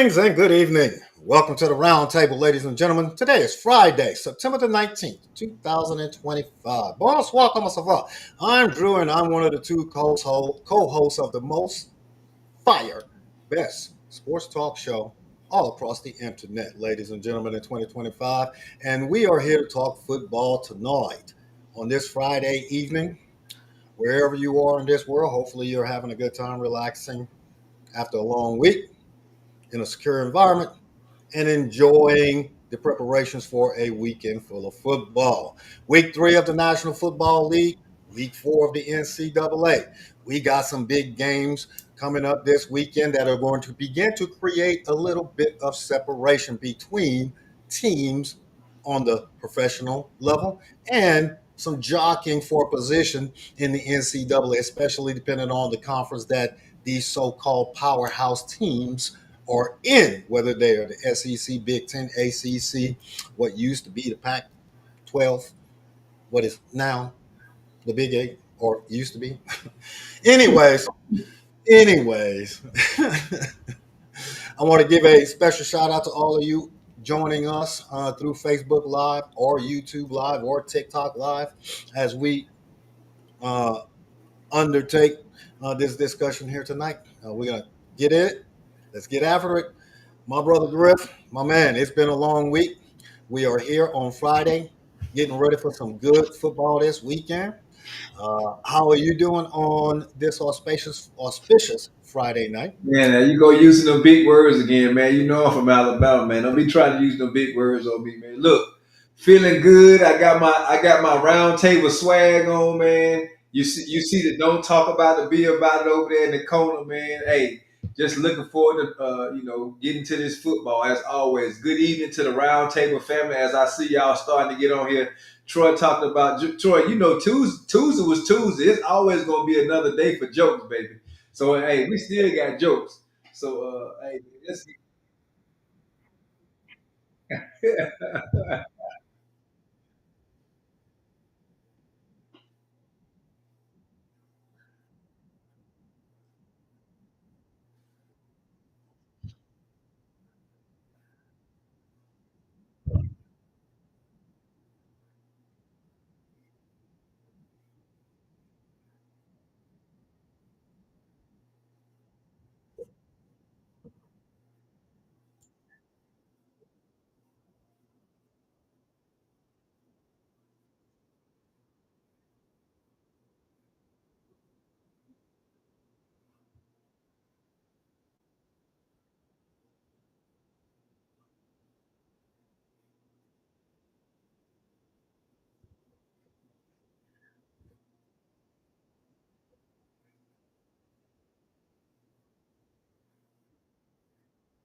Greetings and good evening. Welcome to the Roundtable, ladies and gentlemen. Today is Friday, September the 19th, 2025. Bonsoir, comment ça va? I'm Drew, and I'm one of the two co-hosts of the most fire, best sports talk show all across the internet, ladies and gentlemen, in 2025. And we are here to talk football tonight on this Friday evening. Wherever you are in this world, hopefully you're having a good time relaxing after a long week in a secure environment and enjoying the preparations for a weekend full of football. Week 3 of the National Football League, week 4 of the NCAA. We got some big games coming up this weekend that are going to begin to create a little bit of separation between teams on the professional level and some jockeying for position in the NCAA, especially depending on the conference that these so-called powerhouse teams are in, whether they are the SEC, Big Ten, ACC, what used to be the Pac 12, what is now the Big Eight, or used to be. anyways, anyways, I want to give a special shout out to all of you joining us through Facebook Live or YouTube Live or TikTok Live as we uh, undertake this discussion here tonight. We're going to get it. Let's get after it. My brother Griff, my man, it's been a long week. We are here on Friday, getting ready for some good football this weekend. How are you doing on this auspicious Friday night? Man, now you go using them big words again, man. You know I'm from Alabama, man. Don't be trying to use them big words on me, man. Look, feeling good. I got my round table swag on, man. You see the don't talk about it, be about it over there in the corner, man. Hey, just looking forward to getting to this football as always. Good evening to the round table family. As I see y'all starting to get on here. Troy talking about Troy. You know Tuesday was Tuesday. It's always gonna be another day for jokes, baby. So hey, we still got jokes. So hey, let's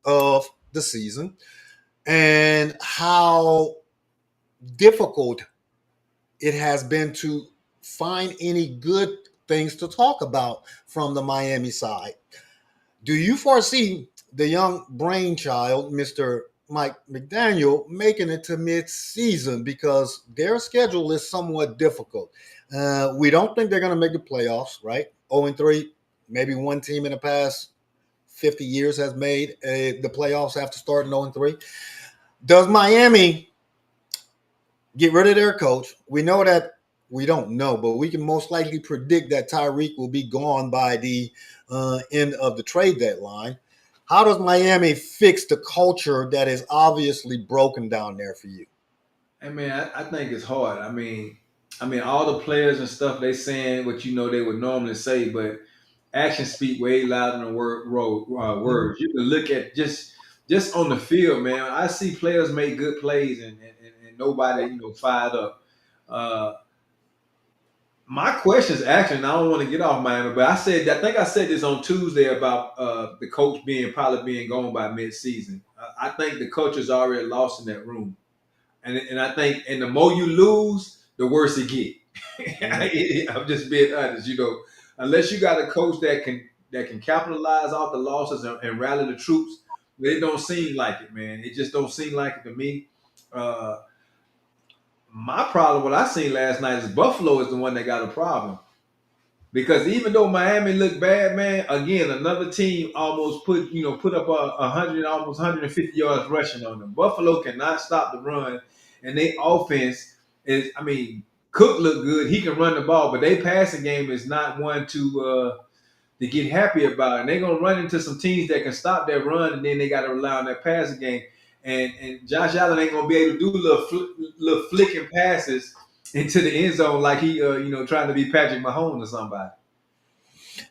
Of the season and how difficult it has been to find any good things to talk about from the Miami side. Do you foresee the young brainchild, Mr. Mike McDaniel, making it to mid-season because their schedule is somewhat difficult? We don't think they're going to make the playoffs, right? 0-3, maybe one team in the past 50 years has made the playoffs after starting 0-3. Does Miami get rid of their coach? We know that we don't know, but we can most likely predict that Tyreek will be gone by the end of the trade deadline. How does Miami fix the culture that is obviously broken down there for you? hey man, I think it's hard. I mean all the players and stuff they saying what they would normally say, but actions speak way louder than Mhm. words. You can look at just on the field, man. I see players make good plays and nobody fired up. Uh, My question is actually, and I don't want to get off Miami, but I think I said this on Tuesday about the coach probably being gone by mid-season. I think the culture's already lost in that room, and I think, and the more you lose, the worse it get. Mhm. I'm just being honest, unless you got a coach that can capitalize off the losses and rally the troops, it don't seem like it, man. It just don't seem like it to me. Uh, my problem, what I seen last night, is Buffalo is the one that got a problem. Because even though Miami looked bad, man, again another team almost put up a hundred, almost 150 yards rushing on them. Buffalo cannot stop the run, and their offense is. I mean, Cook looked good; he can run the ball, but their passing game is not one to get happy about. And they're gonna run into some teams that can stop that run, and then they got to rely on that passing game. And Josh Allen ain't gonna be able to do little flicking passes into the end zone like he trying to be Patrick Mahomes or somebody.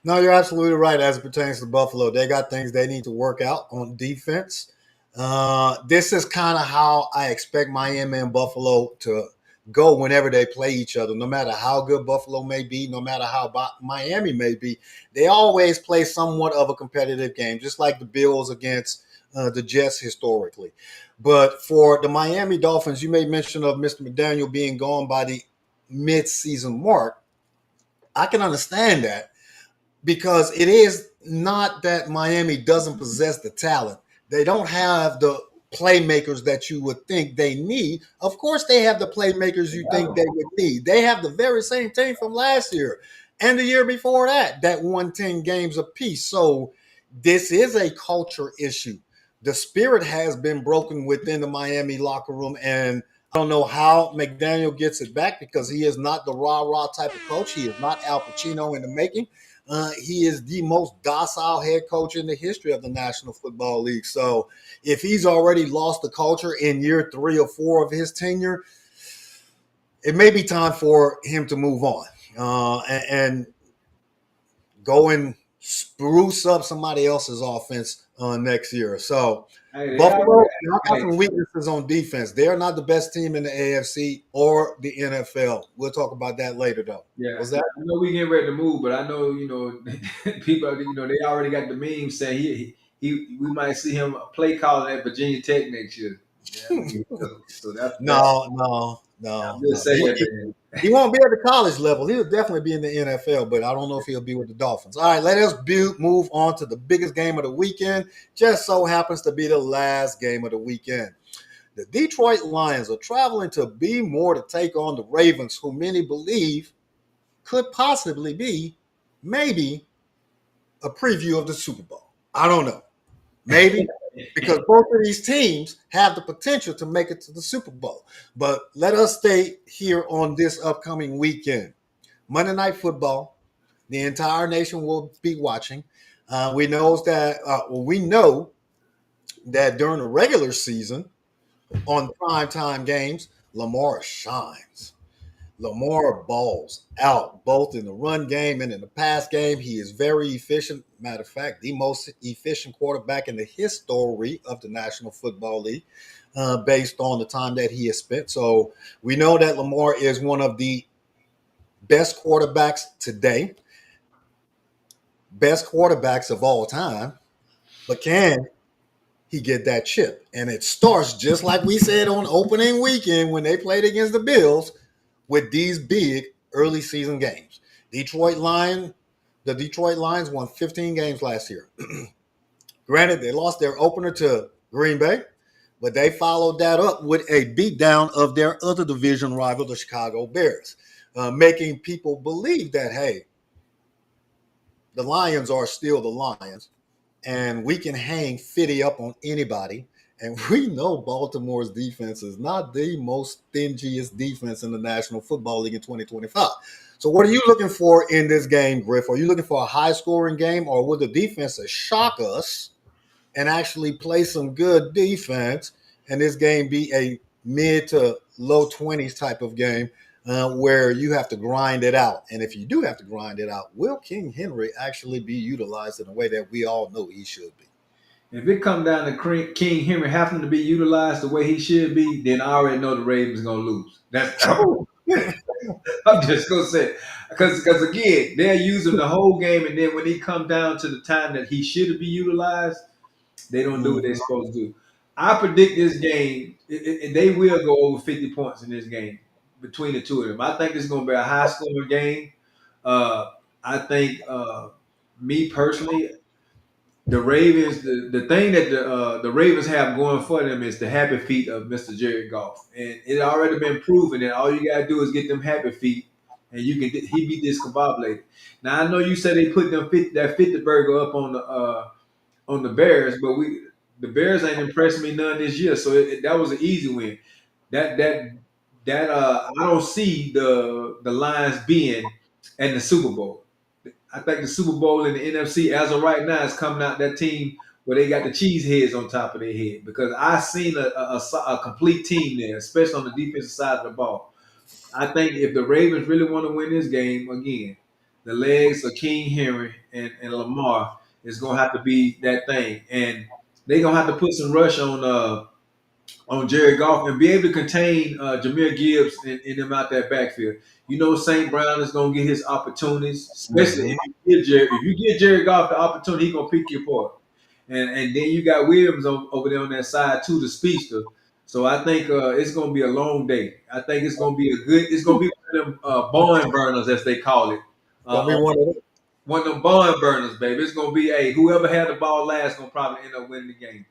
No, you're absolutely right as it pertains to Buffalo. They got things they need to work out on defense. This is kind of how I expect Miami and Buffalo to go whenever they play each other. No matter how good Buffalo may be, no matter how Miami may be, they always play somewhat of a competitive game, just like the Bills against the Jets historically. But for the Miami Dolphins, you made mention of Mr. McDaniel being gone by the mid-season mark. I can understand that because it is not that Miami doesn't possess the talent. They don't have the playmakers that you would think they need. Of course, they have the playmakers you think they would need. They have the very same team from last year and the year before that won 10 games apiece. So this is a culture issue. The spirit has been broken within the Miami locker room, and I don't know how McDaniel gets it back because he is not the rah-rah type of coach. He is not Al Pacino in the making. He is the most docile head coach in the history of the National Football League. So if he's already lost the culture in year 3 or 4 of his tenure, it may be time for him to move on and go and spruce up somebody else's offense next year. So Hey, Buffalo got hey, some weaknesses on defense. They're not the best team in the AFC or the NFL. We'll talk about that later, though. yeah, Was that? I know we getting ready to move, but I know people, they already got the meme saying we might see him play calling at Virginia Tech next year. Yeah, I mean, so that's I'm just No. saying, man. He won't be at the college level. He'll definitely be in the NFL, but I don't know if he'll be with the Dolphins. All right, let us move on to the biggest game of the weekend. Just so happens to be the last game of the weekend. The Detroit Lions are traveling to Be More to take on the Ravens, who many believe could possibly be maybe a preview of the Super Bowl. I don't know. Maybe because both of these teams have the potential to make it to the Super Bowl. But let us stay here on this upcoming weekend. Monday Night Football. The entire nation will be watching. We know that during the regular season on primetime games, Lamar shines. Lamar balls out both in the run game and in the pass game. He is very efficient. Matter of fact, the most efficient quarterback in the history of the National Football League, based on the time that he has spent. So we know that Lamar is one of the best quarterbacks today, best quarterbacks of all time. But can he get that chip? And it starts just like we said on opening weekend when they played against the Bills with these big early season games. The Detroit Lions won 15 games last year. Granted, they lost their opener to Green Bay, but they followed that up with a beatdown of their other division rival, the Chicago Bears, making people believe that, hey, the Lions are still the Lions, and we can hang 50 up on anybody. And we know Baltimore's defense is not the most stingiest defense in the National Football League in 2025. So, what are you looking for in this game, Griff? Are you looking for a high scoring game, or will the defense shock us and actually play some good defense and this game be a mid to low 20s type of game where you have to grind it out? And if you do have to grind it out, will King Henry actually be utilized in a way that we all know he should be? If it come down to King Henry having to be utilized the way he should be, then I already know the Ravens gonna lose. I'm just gonna say because again they're using the whole game, and then when he come down to the time that he should be utilized, they don't do what they're Mhm. supposed to do. I predict this game, they will go over 50 points in this game between the two of them. I think it's going to be a high scoring game. I think, me personally, the Ravens, the thing that the Ravens have going for them is the happy feet of Mr. Jared Goff, and it already been proven that all you gotta do is get them happy feet, and he be discombobulated. Now I know you said they put that 50 burger up on the Bears, but the Bears ain't impressed me none this year, so that was an easy win. That that I don't see the Lions being in the Super Bowl. I think the Super Bowl in the NFC as of right now is coming out that team where they got the cheese heads on top of their head because I seen a complete team there, especially on the defensive side of the ball. I think if the Ravens really want to win this game again, the legs of King Henry and Lamar is gonna have to be that thing, and they're gonna have to put some rush on Jared Goff and be able to contain Jameer Gibbs and them out that backfield. You know, St. Brown is gonna get his opportunities, especially if you give Jared Goff the opportunity, he's gonna pick you apart. And then you got Williams over there on that side too, the speedster. So I think it's gonna be a long day. I think it's gonna be it's gonna be one of them barn burners as they call it. Gonna be Uh, one of them barn burners, baby. It's gonna be whoever had the ball last gonna probably end up winning the game.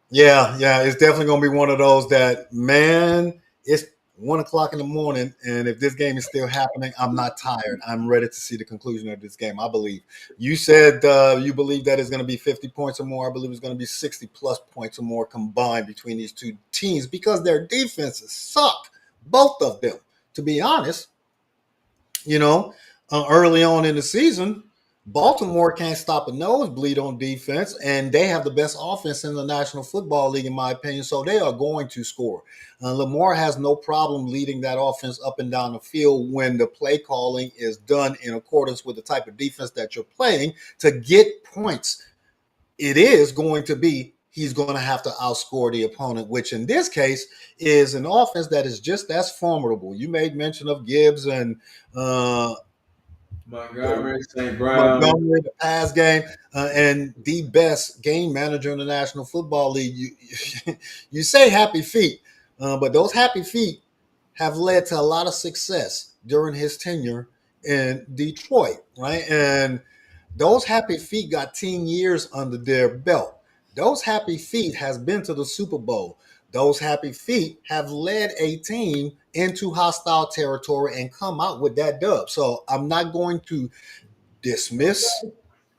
Yeah, it's definitely going to be one of those that, man, it's 1 o'clock in the morning, and if this game is still happening, I'm not tired. I'm ready to see the conclusion of this game. I believe you said you believe that it's going to be 50 points or more. I believe it's going to be 60 plus points or more combined between these two teams because their defenses suck, both of them. To be honest, you know, early on in the season, Baltimore can't stop a nosebleed on defense, and they have the best offense in the National Football League, in my opinion. So they are going to score. Lamar has no problem leading that offense up and down the field when the play calling is done in accordance with the type of defense that you're playing to get points. It is going to be he's going to have to outscore the opponent, which in this case is an offense that is just as formidable. You made mention of Gibbs and Montgomery, St. Brown. Montgomery, the pass game, and the best game manager in the National Football League. You say happy feet, but those happy feet have led to a lot of success during his tenure in Detroit, right? And those happy feet got 10 years under their belt. Those happy feet has been to the Super Bowl. Those happy feet have led a team into hostile territory and come out with that dub. So I'm not going to dismiss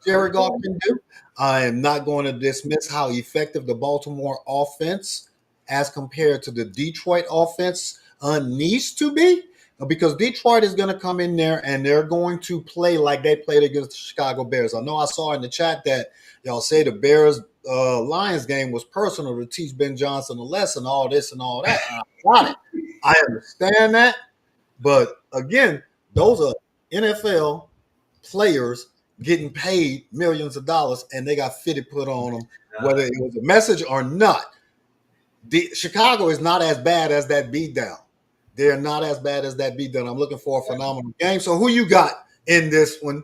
Jared Goff can do. I am not going to dismiss how effective the Baltimore offense as compared to the Detroit offense needs to be because Detroit is going to come in there and they're going to play like they played against the Chicago Bears. I know I saw in the chat that y'all say the Bears Lions game was personal to teach Ben Johnson a lesson, all this and all that. And I got it. I understand that. But again, those are NFL players getting paid millions of dollars and they got fitted put on them, whether it was a message or not. Chicago is not as bad as that beatdown. They're not as bad as that beatdown. I'm looking for a phenomenal game. So who you got in this one?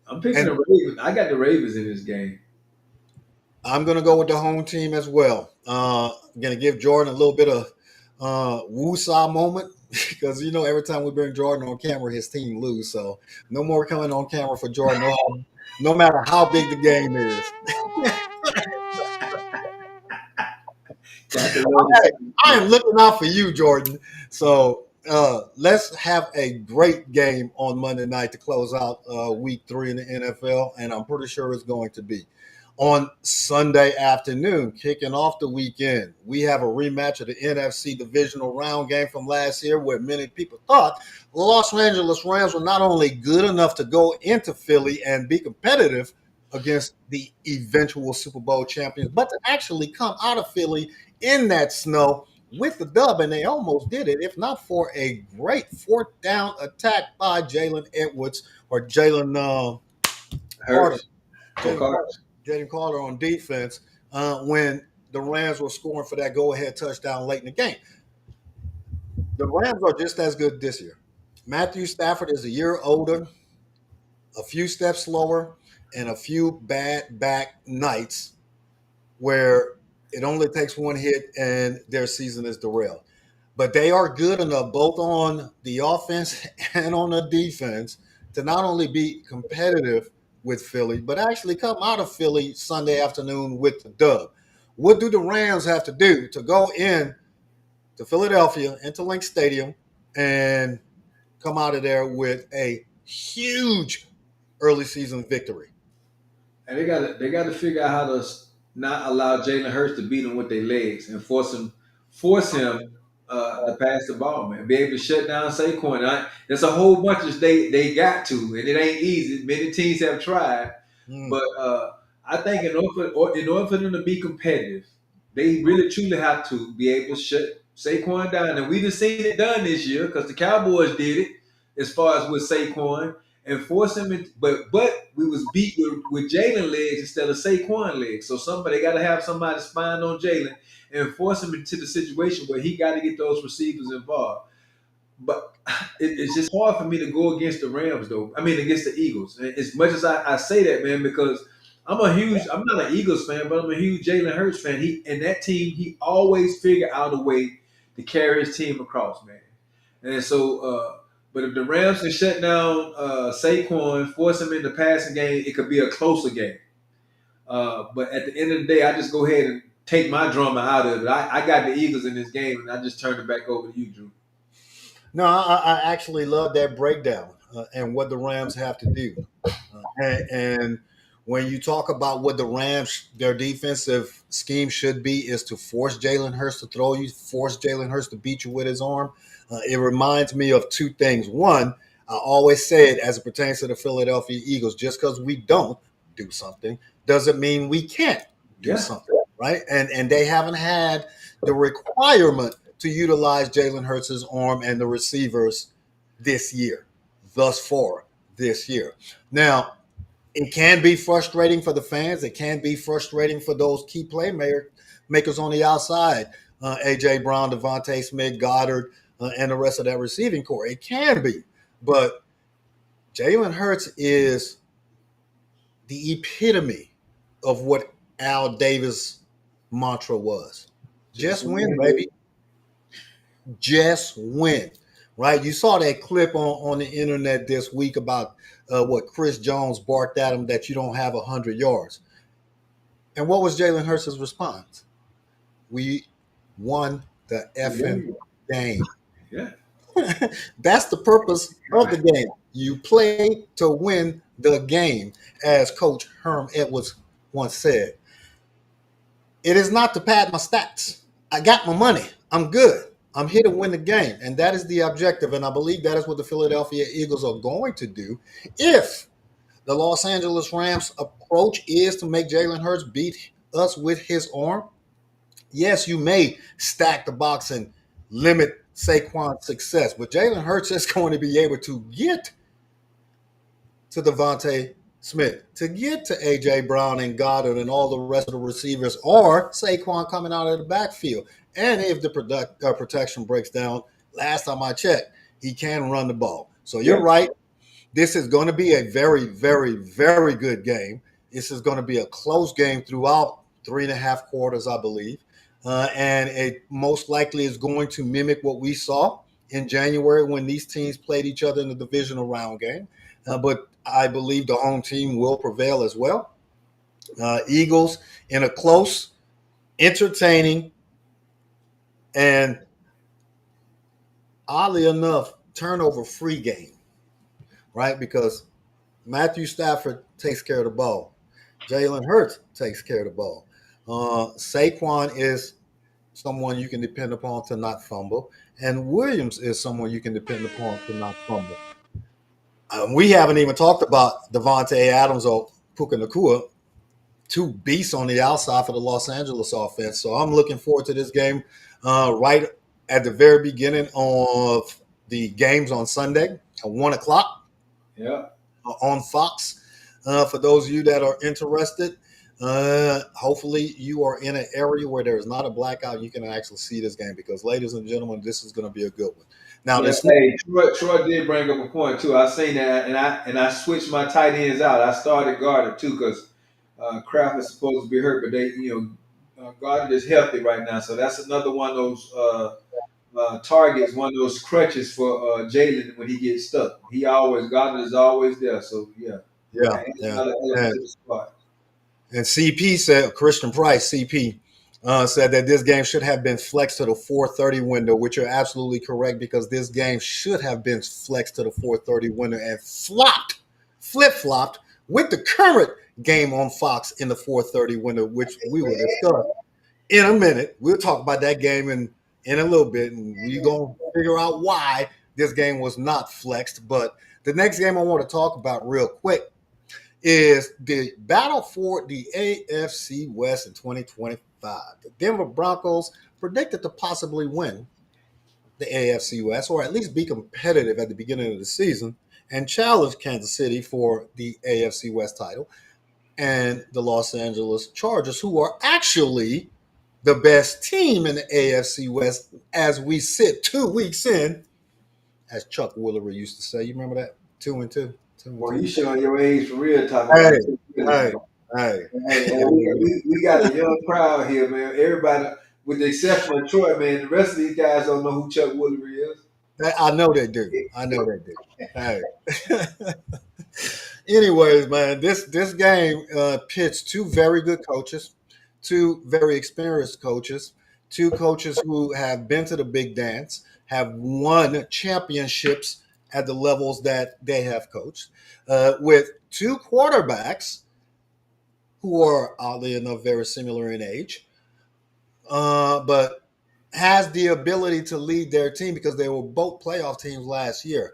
I'm picking the Ravens. I got the Ravens in this game. I'm going to go with the home team as well. I'm going to give Jordan a little bit of woo-saw moment because, you know, every time we bring Jordan on camera, his team lose. So no more coming on camera for Jordan, no matter how big the game is. I am looking out for you, Jordan. So let's have a great game on Monday night to close out week 3 in the NFL, and I'm pretty sure it's going to be. On Sunday afternoon, kicking off the weekend, we have a rematch of the NFC divisional round game from last year where many people thought the Los Angeles Rams were not only good enough to go into Philly and be competitive against the eventual Super Bowl champions, but to actually come out of Philly in that snow with the dub, and they almost did it, if not for a great fourth down attack by Jalen Edwards or Jalen Carter. Jaden Carter on defense when the Rams were scoring for that go-ahead touchdown late in the game. The Rams are just as good this year. Matthew Stafford is a year older, a few steps slower, and a few bad back nights where it only takes one hit and their season is derailed. But they are good enough both on the offense and on the defense to not only be competitive with Philly, but actually come out of Philly Sunday afternoon with the dub. What do the Rams have to do to go in to Philadelphia, into Link Stadium, and come out of there with a huge early season victory. And they got to figure out how to not allow Jalen Hurts to beat them with their legs and force him to pass the ball, man. Be able to shut down Saquon. There's a whole bunch of they got to, and it ain't easy. Many teams have tried, Mm. but I think in order for them to be competitive, they really truly have to be able to shut Saquon down. And we just seen it done this year because the Cowboys did it as far as with Saquon and force him. But we was beat with Jalen legs instead of Saquon legs. So somebody got to have somebody spying on Jalen and force him into the situation where he got to get those receivers involved. But it's just hard for me to go against the Rams, though. I mean, against the Eagles. As much as I say that, man, because I'm not an Eagles fan, but I'm a huge Jalen Hurts fan. And that team, he always figure out a way to carry his team across, man. And so, but if the Rams can shut down Saquon, force him into passing game, it could be a closer game. But at the end of the day, I just go ahead and take my drama out of it. I got the Eagles in this game, and I just turn it back over to you, Drew. No, I actually love that breakdown and what the Rams have to do. And when you talk about what the Rams, their defensive scheme should be, is to force Jalen Hurts to throw you, force Jalen Hurts to beat you with his arm. It reminds me of two things. One, I always said as it pertains to the Philadelphia Eagles, just because we don't do something doesn't mean we can't do Yeah. something, right? And they haven't had the requirement to utilize Jalen Hurts' arm and the receivers this year, thus far this year. Now, it can be frustrating for the fans. It can be frustrating for those key playmakers on the outside, A.J. Brown, Devontae Smith, Goddard, and the rest of that receiving core. It can be. But Jalen Hurts is the epitome of what Al Davis' mantra was. Just win, baby. Just win. Right? You saw that clip on the internet this week about what Chris Jones barked at him that you don't have 100 yards. And what was Jalen Hurts' response? We won the effing game. Yeah. That's the purpose of the game. You play to win the game, as Coach Herm Edwards once said. It is not to pad my stats. I got my money. I'm good. I'm here to win the game. And that is the objective. And I believe that is what the Philadelphia Eagles are going to do if the Los Angeles Rams' approach is to make Jalen Hurts beat us with his arm. Yes, you may stack the box and limit Saquon's success, but Jalen Hurts is going to be able to get to Devontae Smith, to get to A.J. Brown and Goddard and all the rest of the receivers, or Saquon coming out of the backfield. And if the protection breaks down, last time I checked, he can run the ball. So you're right. This is going to be a very, very, very good game. This is going to be a close game throughout 3.5 quarters, I believe. And it most likely is going to mimic what we saw in January when these teams played each other in the divisional round game. But I believe the home team will prevail as well. Eagles in a close, entertaining, and oddly enough, turnover-free game, right? Because Matthew Stafford takes care of the ball. Jalen Hurts takes care of the ball. Saquon is someone you can depend upon to not fumble. And Williams is someone you can depend upon to not fumble. We haven't even talked about Devontae Adams or Puka Nacua, two beasts on the outside for the Los Angeles offense. So I'm looking forward to this game right at the very beginning of the games on Sunday at 1 o'clock. Yeah. On Fox. For those of you that are interested, hopefully you are in an area where there is not a blackout. You can actually see this game because, ladies and gentlemen, this is going to be a good one. Now, Yeah, this hey, Troy did bring up a point too. I seen that, and I switched my tight ends out. I started Gardner too because Kraft is supposed to be hurt, but Gardner is healthy right now, so that's another one of those targets, one of those crutches for Jalen when he gets stuck. Gardner is always there, so yeah, yeah, and yeah. another element to the squad. And CP said, Christian Price, CP said that this game should have been flexed to the 4:30 window, which you're absolutely correct because this game should have been flexed to the 4:30 window and flip flopped with the current game on Fox in the 4:30 window, which we will discuss in a minute. We'll talk about that game in a little bit, and we're gonna figure out why this game was not flexed. But the next game I want to talk about real quick is the battle for the AFC West in 2025. The Denver Broncos predicted to possibly win the AFC West, or at least be competitive at the beginning of the season, and challenge Kansas City for the AFC West title, and the Los Angeles Chargers, who are actually the best team in the AFC West as we sit 2 weeks in, as Chuck Woolery used to say. You remember that? 2-2. 2 and Boy, 2. you showing your age for real talking Hey, about 2 years hey, ago. hey. Hey, we got the young crowd here, man. Everybody, with the exception of Troy, man, the rest of these guys don't know who Chuck Woolery is. I know they do. I know they do. Hey. Anyways, man, this game pits two very good coaches, two very experienced coaches, two coaches who have been to the big dance, have won championships at the levels that they have coached, with two quarterbacks who are oddly enough very similar in age, but has the ability to lead their team because they were both playoff teams last year.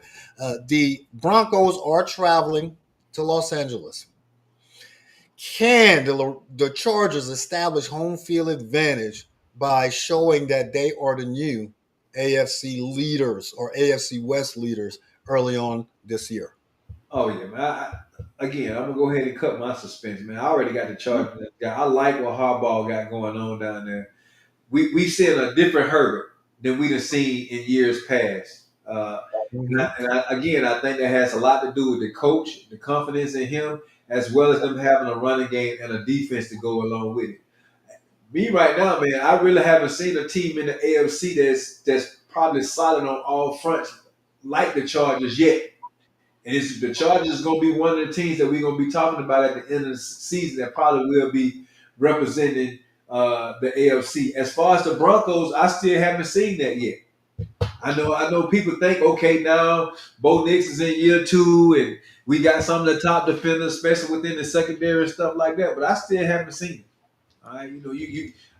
The Broncos are traveling to Los Angeles. Can the Chargers establish home field advantage by showing that they are the new AFC leaders or AFC West leaders early on this year? Oh yeah, man. Again, I'm gonna go ahead and cut my suspense, man. I already got the Chargers. I like what Harbaugh got going on down there. We seeing a different Herbert than we have seen in years past. Mm-hmm. Again, I think that has a lot to do with the coach, the confidence in him, as well as them having a running game and a defense to go along with it. Me right now, man, I really haven't seen a team in the AFC that's probably solid on all fronts like the Chargers yet. And the Chargers is going to be one of the teams that we're going to be talking about at the end of the season that probably will be representing the AFC. As far as the Broncos, I still haven't seen that yet. I know people think, okay, now Bo Nix is in year 2 and we got some of the top defenders, especially within the secondary and stuff like that, but I still haven't seen it. All right,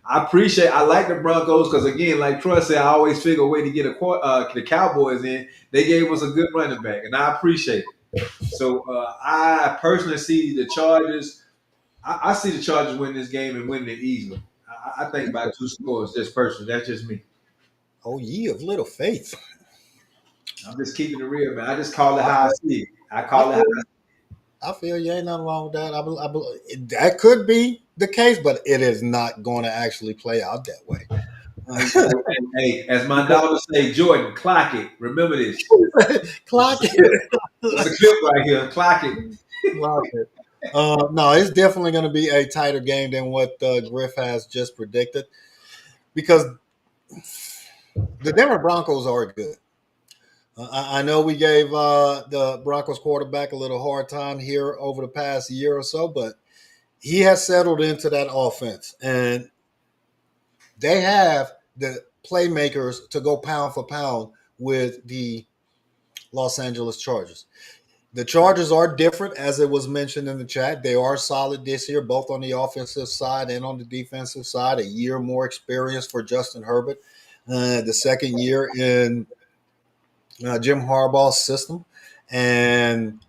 I like the Broncos because again, like Troy said, I always figure a way to get the Cowboys in. They gave us a good running back, and I appreciate it. So I personally see the Chargers. I see the Chargers win this game and winning it easily. I think by 2 scores. Just personally, that's just me. Oh, ye of little faith. I'm just keeping it real, man. I just call it I how I feel, see it. I I call it how feel, I feel you ain't nothing wrong with that. That could be the case, but it is not going to actually play out that way. Hey, as my daughter say, Jordan, clock it. Remember this. Clock It's it. a clip right here. Clock it. Clock it. No, it's definitely going to be a tighter game than what Griff has just predicted because the Denver Broncos are good. I know we gave the Broncos quarterback a little hard time here over the past year or so, but he has settled into that offense, and they have the playmakers to go pound for pound with the Los Angeles Chargers. The Chargers are different, as it was mentioned in the chat. They are solid this year, both on the offensive side and on the defensive side. A year more experience for Justin Herbert, the second year in Jim Harbaugh's system. And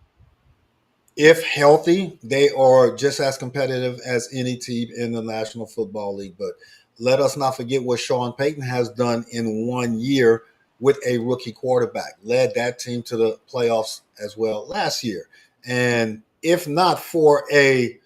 if healthy, they are just as competitive as any team in the National Football League. But let us not forget what Sean Payton has done in 1 year with a rookie quarterback. Led that team to the playoffs as well last year. And if not for a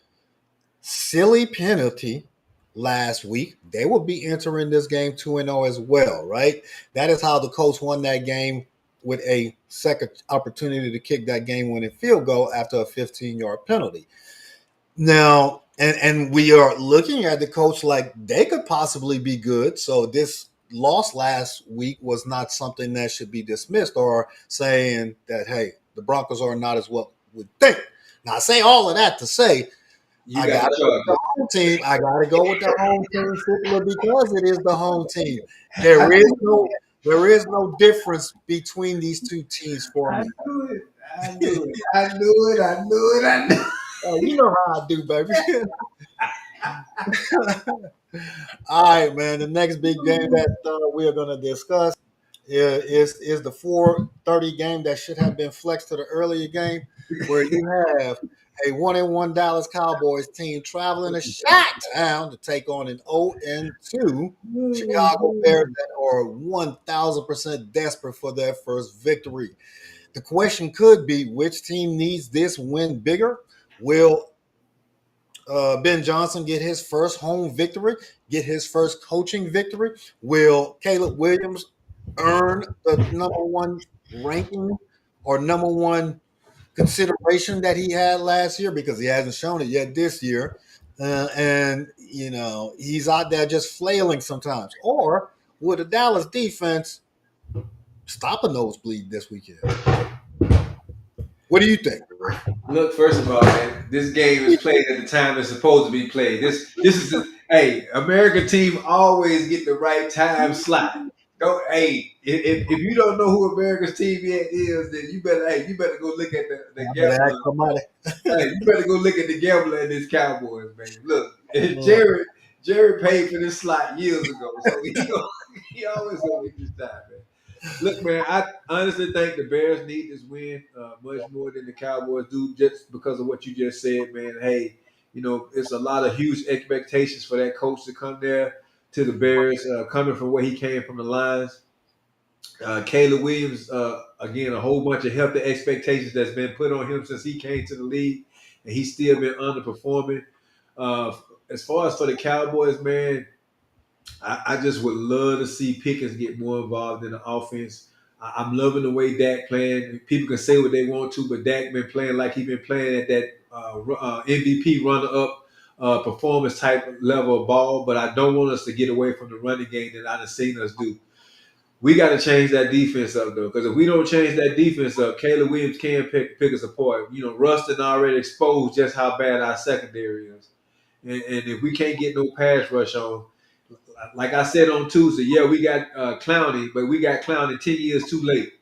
silly penalty last week, they will be entering this game 2-0 as well, right? That is how the Colts won that game with a second opportunity to kick that game-winning field goal after a 15-yard penalty. Now, and we are looking at the Colts like they could possibly be good. So this loss last week was not something that should be dismissed or saying that, hey, the Broncos are not as what we think. Now, I say all of that to say You I got got the to go with the Chargers. home team. I got to go with the home team simply because it is the home team. There is no difference between these two teams for I me. knew it. I knew it. I knew it. I knew it. I knew it. You know how I do, baby. All right, man. The next big game that we are going to discuss is the 4:30 game that should have been flexed to the earlier game, where you have a 1-1 Dallas Cowboys team traveling a shot town to take on an 0-2 Chicago Bears that are 1,000% desperate for their first victory. The question could be, which team needs this win bigger? Will Ben Johnson get his first home victory, get his first coaching victory? Will Caleb Williams earn the number one ranking or number one consideration that he had last year? Because he hasn't shown it yet this year. And, he's out there just flailing sometimes. Or will the Dallas defense stop a nosebleed this weekend? What do you think, Ray? Look, first of all, man, this game is played at the time it's supposed to be played. This is the hey, American team always get the right time slot. Don't if you don't know who America's team is, then you better go look at the I better ask gambler. somebody. Hey, you better go look at the gambler in this Cowboys, man. Look, Uh, Jerry paid for this slot years ago, so he always gonna get this time, man. Look, man, I honestly think the Bears need this win much more than the Cowboys do, just because of what you just said, man. Hey, it's a lot of huge expectations for that coach to come there to the Bears, coming from where he came from the Lions. Caleb Williams, again, a whole bunch of healthy expectations that's been put on him since he came to the league, and he's still been underperforming. Uh, as far as for the Cowboys, man, I just would love to see Pickens get more involved in the offense. I'm loving the way Dak playing. People can say what they want to, but Dak been playing like he been playing at that MVP runner-up performance type level of ball. But I don't want us to get away from the running game that I've seen us do. We got to change that defense up though, because if we don't change that defense up, Caleb Williams can pick us apart. Rustin already exposed just how bad our secondary is, and if we can't get no pass rush on, like I said on Tuesday, yeah, we got Clowney, but we got Clowney 10 years too late.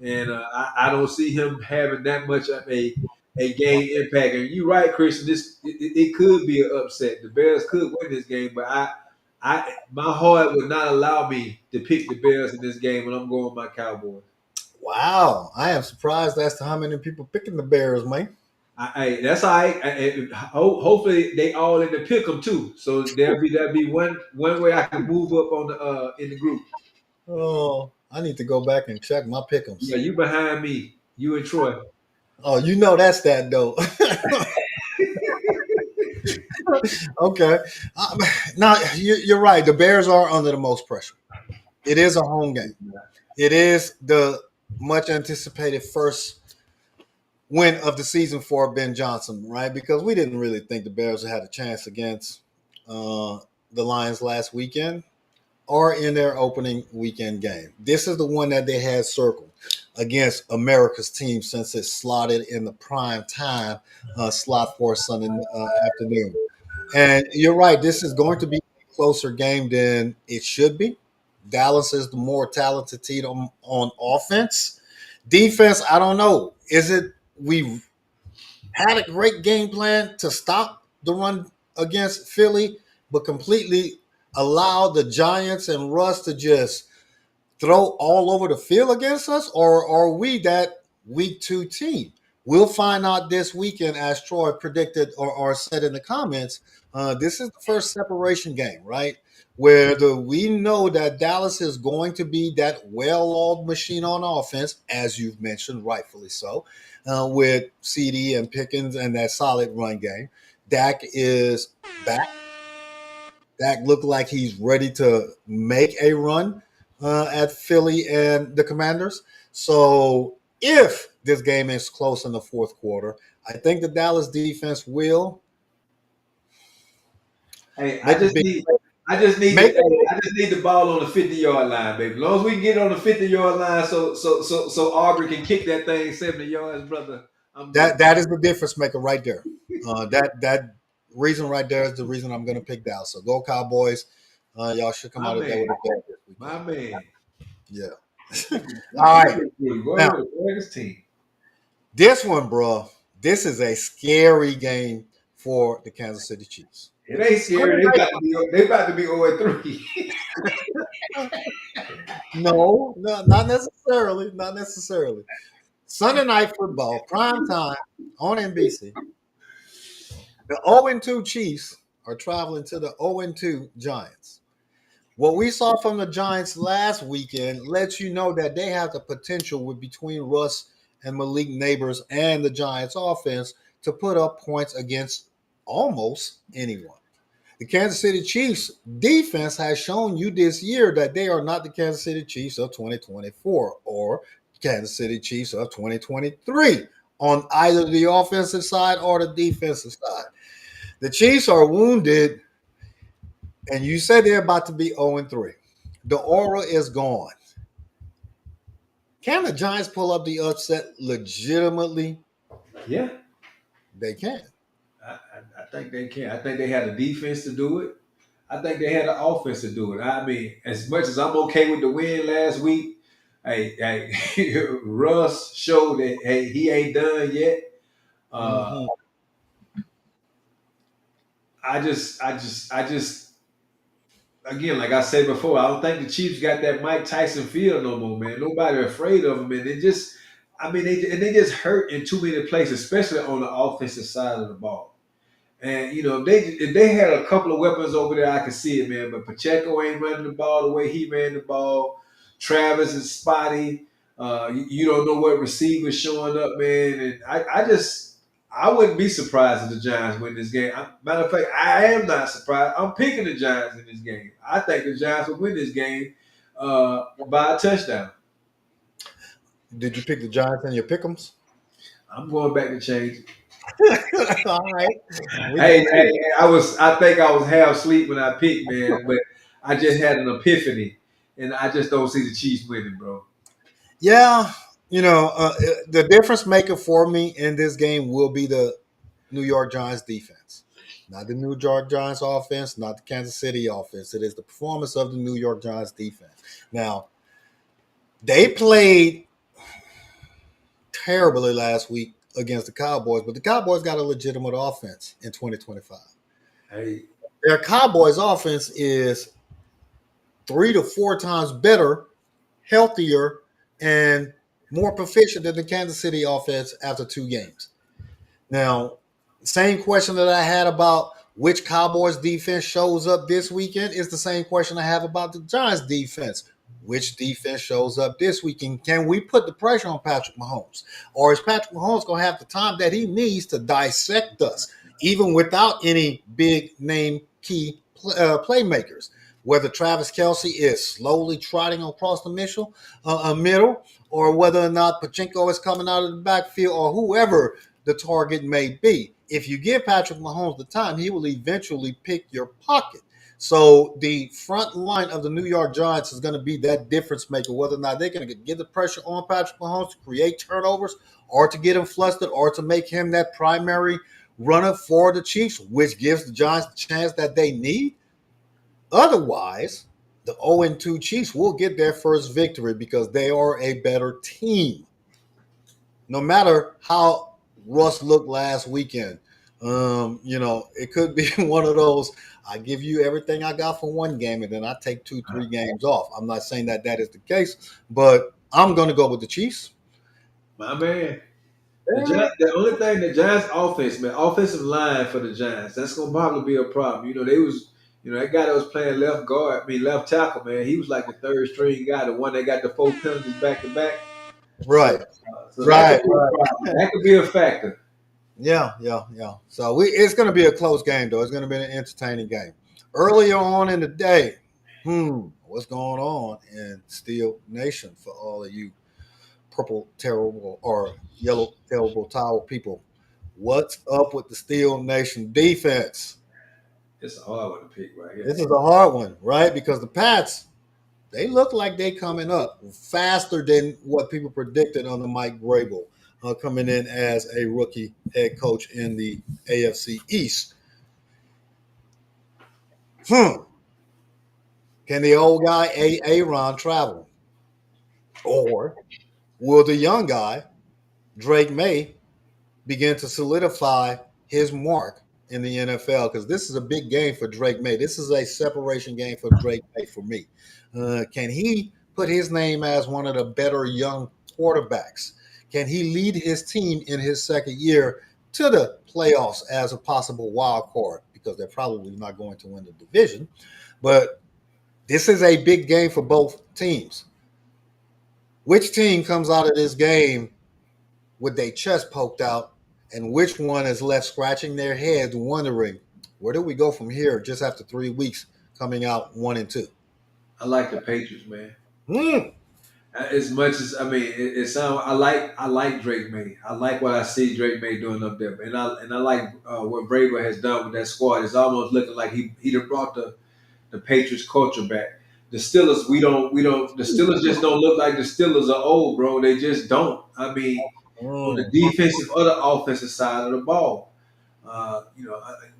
And I don't see him having that much of a game impact. And you're right, Christian, it could be an upset. The Bears could win this game, but my heart would not allow me to pick the Bears in this game when I'm going with my Cowboys. wow. I am surprised as to how many people picking the Bears, man. That's all right. Hopefully they all in the pick 'em too. So there'll be one way I can move up on the in the group. Oh, I need to go back and check my pick'ems. Yeah, you behind me. You and Troy. Oh, that's that though. Okay. Now you're right. The Bears are under the most pressure. It is a home game. It is the much anticipated first win of the season for Ben Johnson, right? Because we didn't really think the Bears had a chance against uh, the Lions last weekend or in their opening weekend game. This is the one that they had circled against America's team since it's slotted in the prime time slot for Sunday afternoon. And you're right, this is going to be a closer game than it should be. Dallas is the more talented team on offense. Defense, I don't know. Is it we had a great game plan to stop the run against Philly, but completely allow the Giants and Russ to just throw all over the field against us, or are we that week two team? We'll find out this weekend, as Troy predicted or said in the comments. This is the first separation game, right? Where we know that Dallas is going to be that well-oiled machine on offense, as you've mentioned, rightfully so, with CD and Pickens and that solid run game. Dak is back. Dak looked like he's ready to make a run at Philly and the Commanders. So if this game is close in the fourth quarter, I think the Dallas defense will Hey, make a big make I just need the ball on the 50-yard line, baby. As long as we can get on the 50-yard line, so Aubrey can kick that thing 70 yards, brother. I'm good. that is the difference maker right there. That reason right there is the reason I'm going to pick Dallas. So go Cowboys. Y'all should come My out of there with man, a dub this weekend. my man. Yeah. All right. Go Now, ahead with the Vegas team. this one, bro, this is a scary game for the Kansas City Chiefs. It ain't Sunday scary. night, They about to be 0-3. no, not necessarily. Not necessarily. Sunday night football, prime time on NBC. The 0-2 Chiefs are traveling to the 0-2 Giants. What we saw from the Giants last weekend lets you know that they have the potential with between Russ and Malik Neighbors and the Giants offense to put up points against almost anyone. The Kansas City Chiefs defense has shown you this year that they are not the Kansas City Chiefs of 2024 or Kansas City Chiefs of 2023 on either the offensive side or the defensive side. The Chiefs are wounded, and you said they're about to be 0-3. The aura is gone. Can the Giants pull up the upset legitimately? Yeah, They can. I think they can. I think they had the defense to do it. I think they had the offense to do it. I mean, as much as I'm okay with the win last week, Russ showed that hey he ain't done yet. Uh, Mm-hmm. I just again, like I said before, I don't think the Chiefs got that Mike Tyson feel no more, man. Nobody afraid of them, and I mean, they just hurt in too many places, especially on the offensive side of the ball. And if they had a couple of weapons over there, I could see it, man. But Pacheco ain't running the ball the way he ran the ball. Travis is spotty. You don't know what receivers showing up, man. And I wouldn't be surprised if the Giants win this game. Matter of fact, I am not surprised. I'm picking the Giants in this game. I think the Giants will win this game by a touchdown. Did you pick the Giants in your pick'ems? I'm going back to change it. All right. We Hey, can see. hey, I think I was half asleep when I picked, man, but I just had an epiphany, and I just don't see the Chiefs winning, bro. Yeah, the difference maker for me in this game will be the New York Giants defense. Not the New York Giants offense, not the Kansas City offense. It is the performance of the New York Giants defense. Now, they played terribly last week against the Cowboys, but the Cowboys got a legitimate offense in 2025. Hey, Their Cowboys offense is 3 to 4 times better, healthier, and more proficient than the Kansas City offense after 2 games. Now, same question that I had about which Cowboys defense shows up this weekend is the same question I have about the Giants defense. Which defense shows up this weekend? Can we put the pressure on Patrick Mahomes? Or is Patrick Mahomes going to have the time that he needs to dissect us, even without any big name key playmakers? Whether Travis Kelsey is slowly trotting across the middle, or whether or not Pachinko is coming out of the backfield, or whoever the target may be. If you give Patrick Mahomes the time, he will eventually pick your pocket. So the front line of the New York Giants is going to be that difference maker, whether or not they're going to get the pressure on Patrick Mahomes to create turnovers or to get him flustered or to make him that primary runner for the Chiefs, which gives the Giants the chance that they need. Otherwise, the 0-2 Chiefs will get their first victory because they are a better team. No matter how Russ looked last weekend, it could be one of those. I give you everything I got for one game, and then I take 2, 3 games off. I'm not saying that that is the case, but I'm going to go with the Chiefs. my man. The only thing the Giants offense, man, offensive line for the Giants, that's gonna probably be a problem. That guy that was playing left guard, left tackle, man, he was like the third string guy, the one that got the 4 penalties back to back. So, Right, so that could right, be a problem. That could be a factor. yeah. So it's going to be a close game, though. It's going to be an entertaining game. Earlier on in the day, what's going on in Steel Nation for all of you purple terrible or yellow terrible towel people? What's up with the Steel Nation defense? It's a hard one to pick right here. This is a hard one, right? Because the Pats, they look like they coming up faster than what people predicted under Mike Vrabel, coming in as a rookie head coach in the AFC East. Can the old guy Aaron travel, or will the young guy Drake May begin to solidify his mark in the NFL? Because this is a big game for Drake May. This is a separation game for Drake May for me. Can he put his name as one of the better young quarterbacks? Can he lead his team in his second year to the playoffs as a possible wild card? Because they're probably not going to win the division. But this is a big game for both teams. Which team comes out of this game with their chest poked out, and which one is left scratching their heads, wondering where do we go from here? Just after 3 weeks, coming out 1-2. I like the Patriots, man. Mm. As much as I mean, it sounds. I like Drake May. I like what I see Drake May doing up there, and I like what Vrabel has done with that squad. It's almost looking like he done brought the Patriots culture back. The Steelers, we don't. The Steelers just don't look like the Steelers are old, bro. They just don't. I mean, on the Mm. defensive or the offensive side of the ball.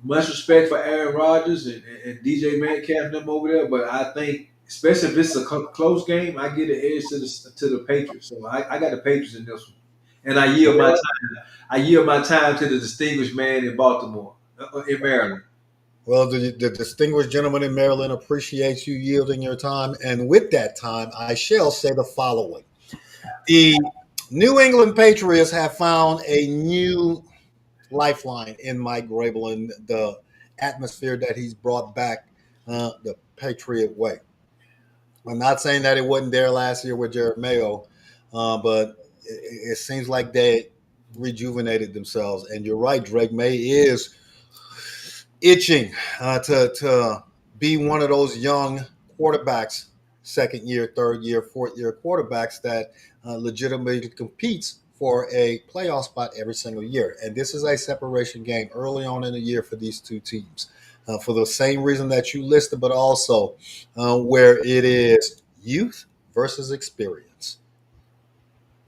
Much respect for Aaron Rodgers and DJ Metcalf and them over there, but I think, especially if it's a close game, I get an edge to the Patriots. So I got the Patriots in this one, and I yield my Yeah. time. I yield my time to the distinguished man in Baltimore, in Maryland. Well, the distinguished gentleman in Maryland appreciates you yielding your time. And with that time, I shall say the following. The New England Patriots have found a new lifeline in Mike Grable and the atmosphere that he's brought back the Patriot way. I'm not saying that it wasn't there last year with Jared Mayo, but it seems like they rejuvenated themselves. And you're right, Drake May is itching to be one of those young quarterbacks, second year, third year, fourth year quarterbacks that legitimately competes for a playoff spot every single year. And this is a separation game early on in the year for these two teams. For the same reason that you listed, but also where it is youth versus experience,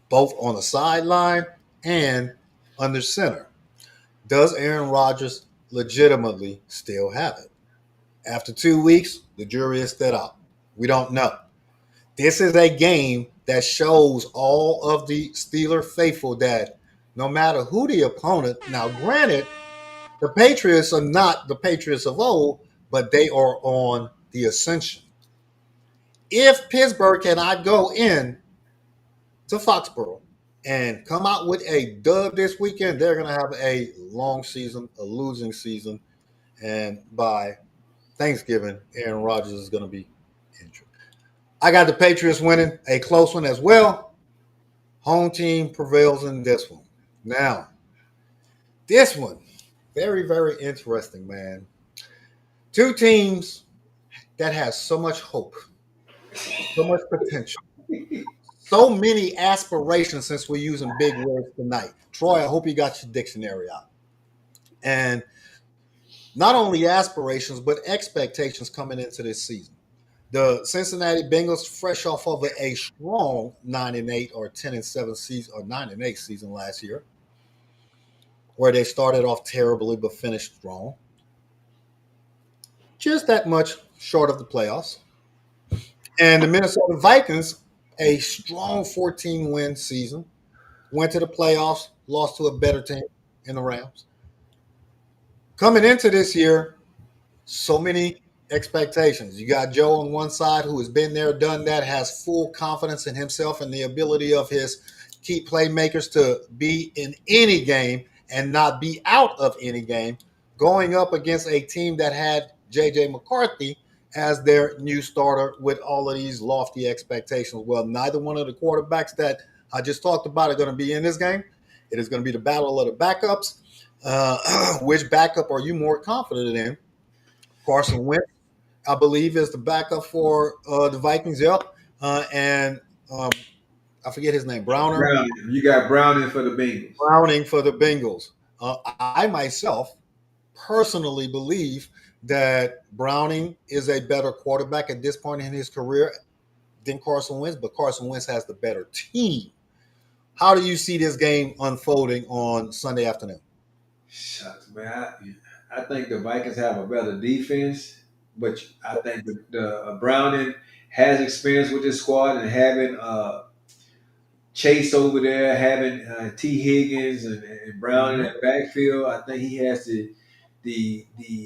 both on the sideline and under center. Does Aaron Rodgers legitimately still have it? After 2 weeks, the jury is still out. We don't know. This is a game that shows all of the Steeler faithful that no matter who the opponent, now granted, the Patriots are not the Patriots of old, but they are on the ascension. If Pittsburgh cannot go in to Foxborough and come out with a dub this weekend, they're going to have a long season, a losing season, and by Thanksgiving, Aaron Rodgers is going to be injured. I got the Patriots winning a close one as well. Home team prevails in this one. Now, this one, very, very interesting, man. Two teams that has so much hope, so much potential, so many aspirations since we're using big words tonight. Troy, I hope you got your dictionary out. And not only aspirations, but expectations coming into this season. The Cincinnati Bengals, fresh off of a strong 9-8 or 10-7 season or 9-8 season last year, where they started off terribly but finished strong. Just that much short of the playoffs. And the Minnesota Vikings, a strong 14-win season, went to the playoffs, lost to a better team in the Rams. Coming into this year, so many expectations. You got Joe on one side who has been there, done that, has full confidence in himself and the ability of his key playmakers to be in any game and not be out of any game, going up against a team that had J.J. McCarthy as their new starter with all of these lofty expectations. Well, neither one of the quarterbacks that I just talked about are going to be in this game. It is going to be the battle of the backups. Which backup are you more confident in? Carson Wentz, I believe, is the backup for the Vikings. Yep. And I forget his name, Browner. Browning. You got Browning for the Bengals. Browning for the Bengals. I myself personally believe that Browning is a better quarterback at this point in his career than Carson Wentz, but Carson Wentz has the better team. How do you see this game unfolding on Sunday afternoon? Shucks, man. I think the Vikings have a better defense. but I think the Browning has experience with this squad and having Chase over there, having T. Higgins and Brown in Mhm. that backfield. I think he has the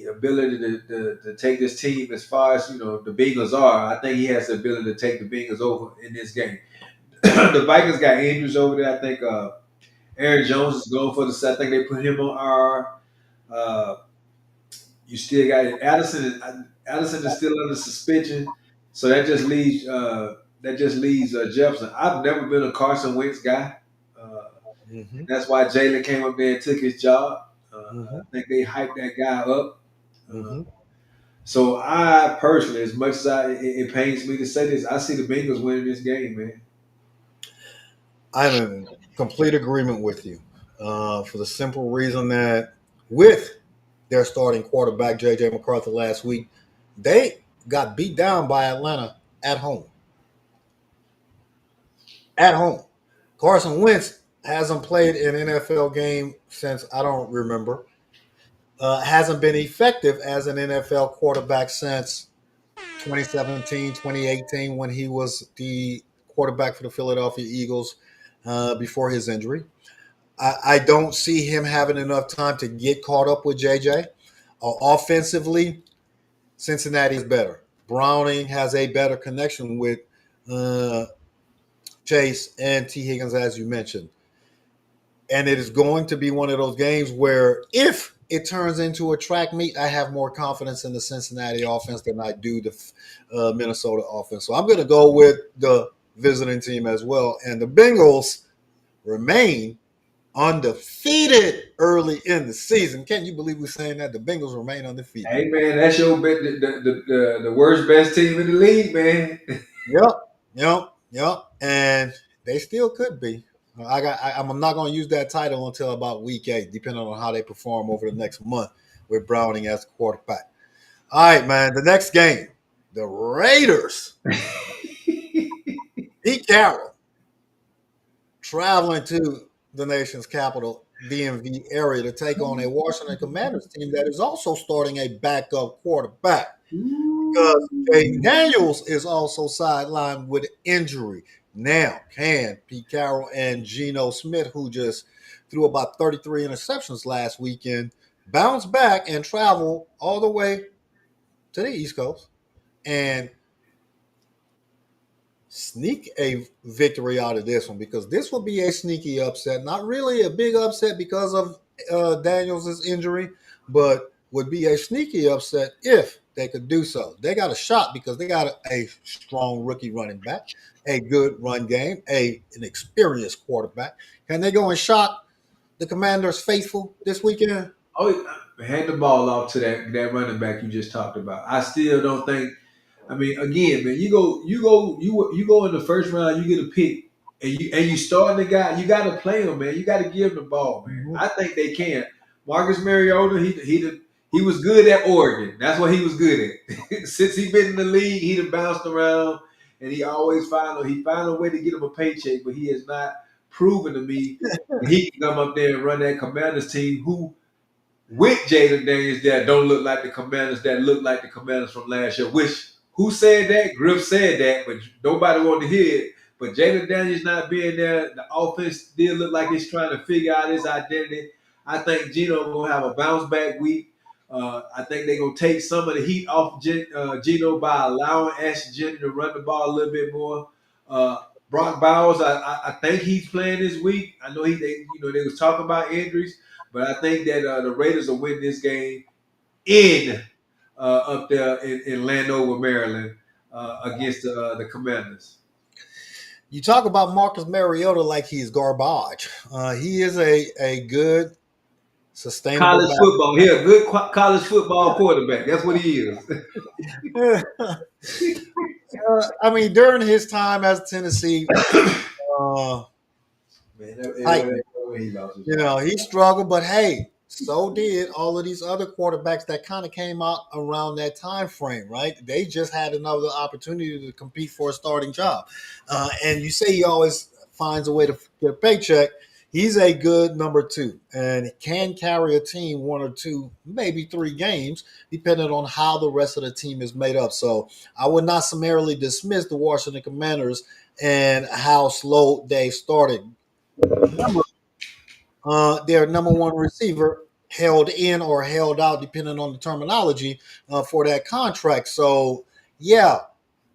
ability to take this team as far as the Bengals are. I think he has the ability to take the Bengals over in this game. The Vikings got injuries over there. I think Aaron Jones is going for the. I think they put him on R. Uh, you still got it. Addison is still under suspension, so that just leaves Jefferson. I've never been a Carson Wentz guy. And Mhm. that's why Jalen came up there and took his job. I Mhm. think they hyped that guy up. Uh, Mhm. so I personally, as much as it pains me to say this, I see the Bengals winning this game, man. I'm in complete agreement with you, for the simple reason that with their starting quarterback J.J. McCarthy last week, they got beat down by Atlanta at home. At home, Carson Wentz hasn't played an NFL game since I don't remember. Hasn't been effective as an NFL quarterback since 2017, 2018, when he was the quarterback for the Philadelphia Eagles before his injury. I don't see him having enough time to get caught up with JJ. Offensively, Cincinnati is better. Browning has a better connection with uh, Chase and T. Higgins, as you mentioned. And it is going to be one of those games where if it turns into a track meet, I have more confidence in the Cincinnati offense than I do the Minnesota offense. So I'm going to go with the visiting team as well. And the Bengals remain undefeated early in the season. Can you believe we're saying that? The Bengals remain undefeated. Hey man, that's your the worst best team in the league, man. Yep, yep. And they still could be. I'm not going to use that title until about week 8, depending on how they perform over the next month with Browning as quarterback. All right, man. The next game, the Raiders, Pete Carroll, traveling to the nation's capital, DMV area, to take on a Washington Commanders team that is also starting a backup quarterback because Jaden Daniels is also sidelined with injury. Now, can Pete Carroll and Geno Smith, who just threw about 33 interceptions last weekend, bounce back and travel all the way to the East Coast and sneak a victory out of this one? Because this will be a sneaky upset. Not really a big upset because of Daniels' injury, but would be a sneaky upset if they could do so. They got a shot because they got a strong rookie running back, a good run game, an experienced quarterback. Can they go and shock the Commanders faithful this weekend? Oh, hand the ball off to that running back you just talked about. I still don't think. I mean, again, man, you go in the first round, you get a pick, and you starting the guy. You got to play him, man. You got to give him the ball, man. Mhm. I think they can. Marcus Mariota, he was good at Oregon. That's what he was good at. Since he been in the league, he done bounced around, and he found a way to get him a paycheck, but he has not proven to me that he can come up there and run that Commanders team who with Jalen Daniels that don't look like the Commanders that look like the Commanders from last year. Which who said that? Griff said that, but nobody wanted to hear it. But Jalen Daniels not being there, the offense still look like it's trying to figure out his identity. I think Gino gonna have a bounce back week. I think they're gonna take some of the heat off Gino by allowing Ashton Jennings to run the ball a little bit more. Brock Bowers, I think he's playing this week. I know they was talking about injuries. But I think that the Raiders will win this game in up there in Landover, Maryland, against the Commanders. You talk about Marcus Mariota like he's garbage. He is a good, sustainable College back. football, yeah, good college football quarterback. That's what he is. I mean, during his time as Tennessee uh, Man, Titan, he lost his you job. know, he struggled, but hey, so did all of these other quarterbacks that kind of came out around that time frame, right? They just had another opportunity to compete for a starting job. And you say he always finds a way to get a paycheck. He's a good number two and can carry a team one or two, maybe three games, depending on how the rest of the team is made up. So I would not summarily dismiss the Washington Commanders and how slow they started. Remember, their number one receiver held in or held out, depending on the terminology, for that contract. So, yeah,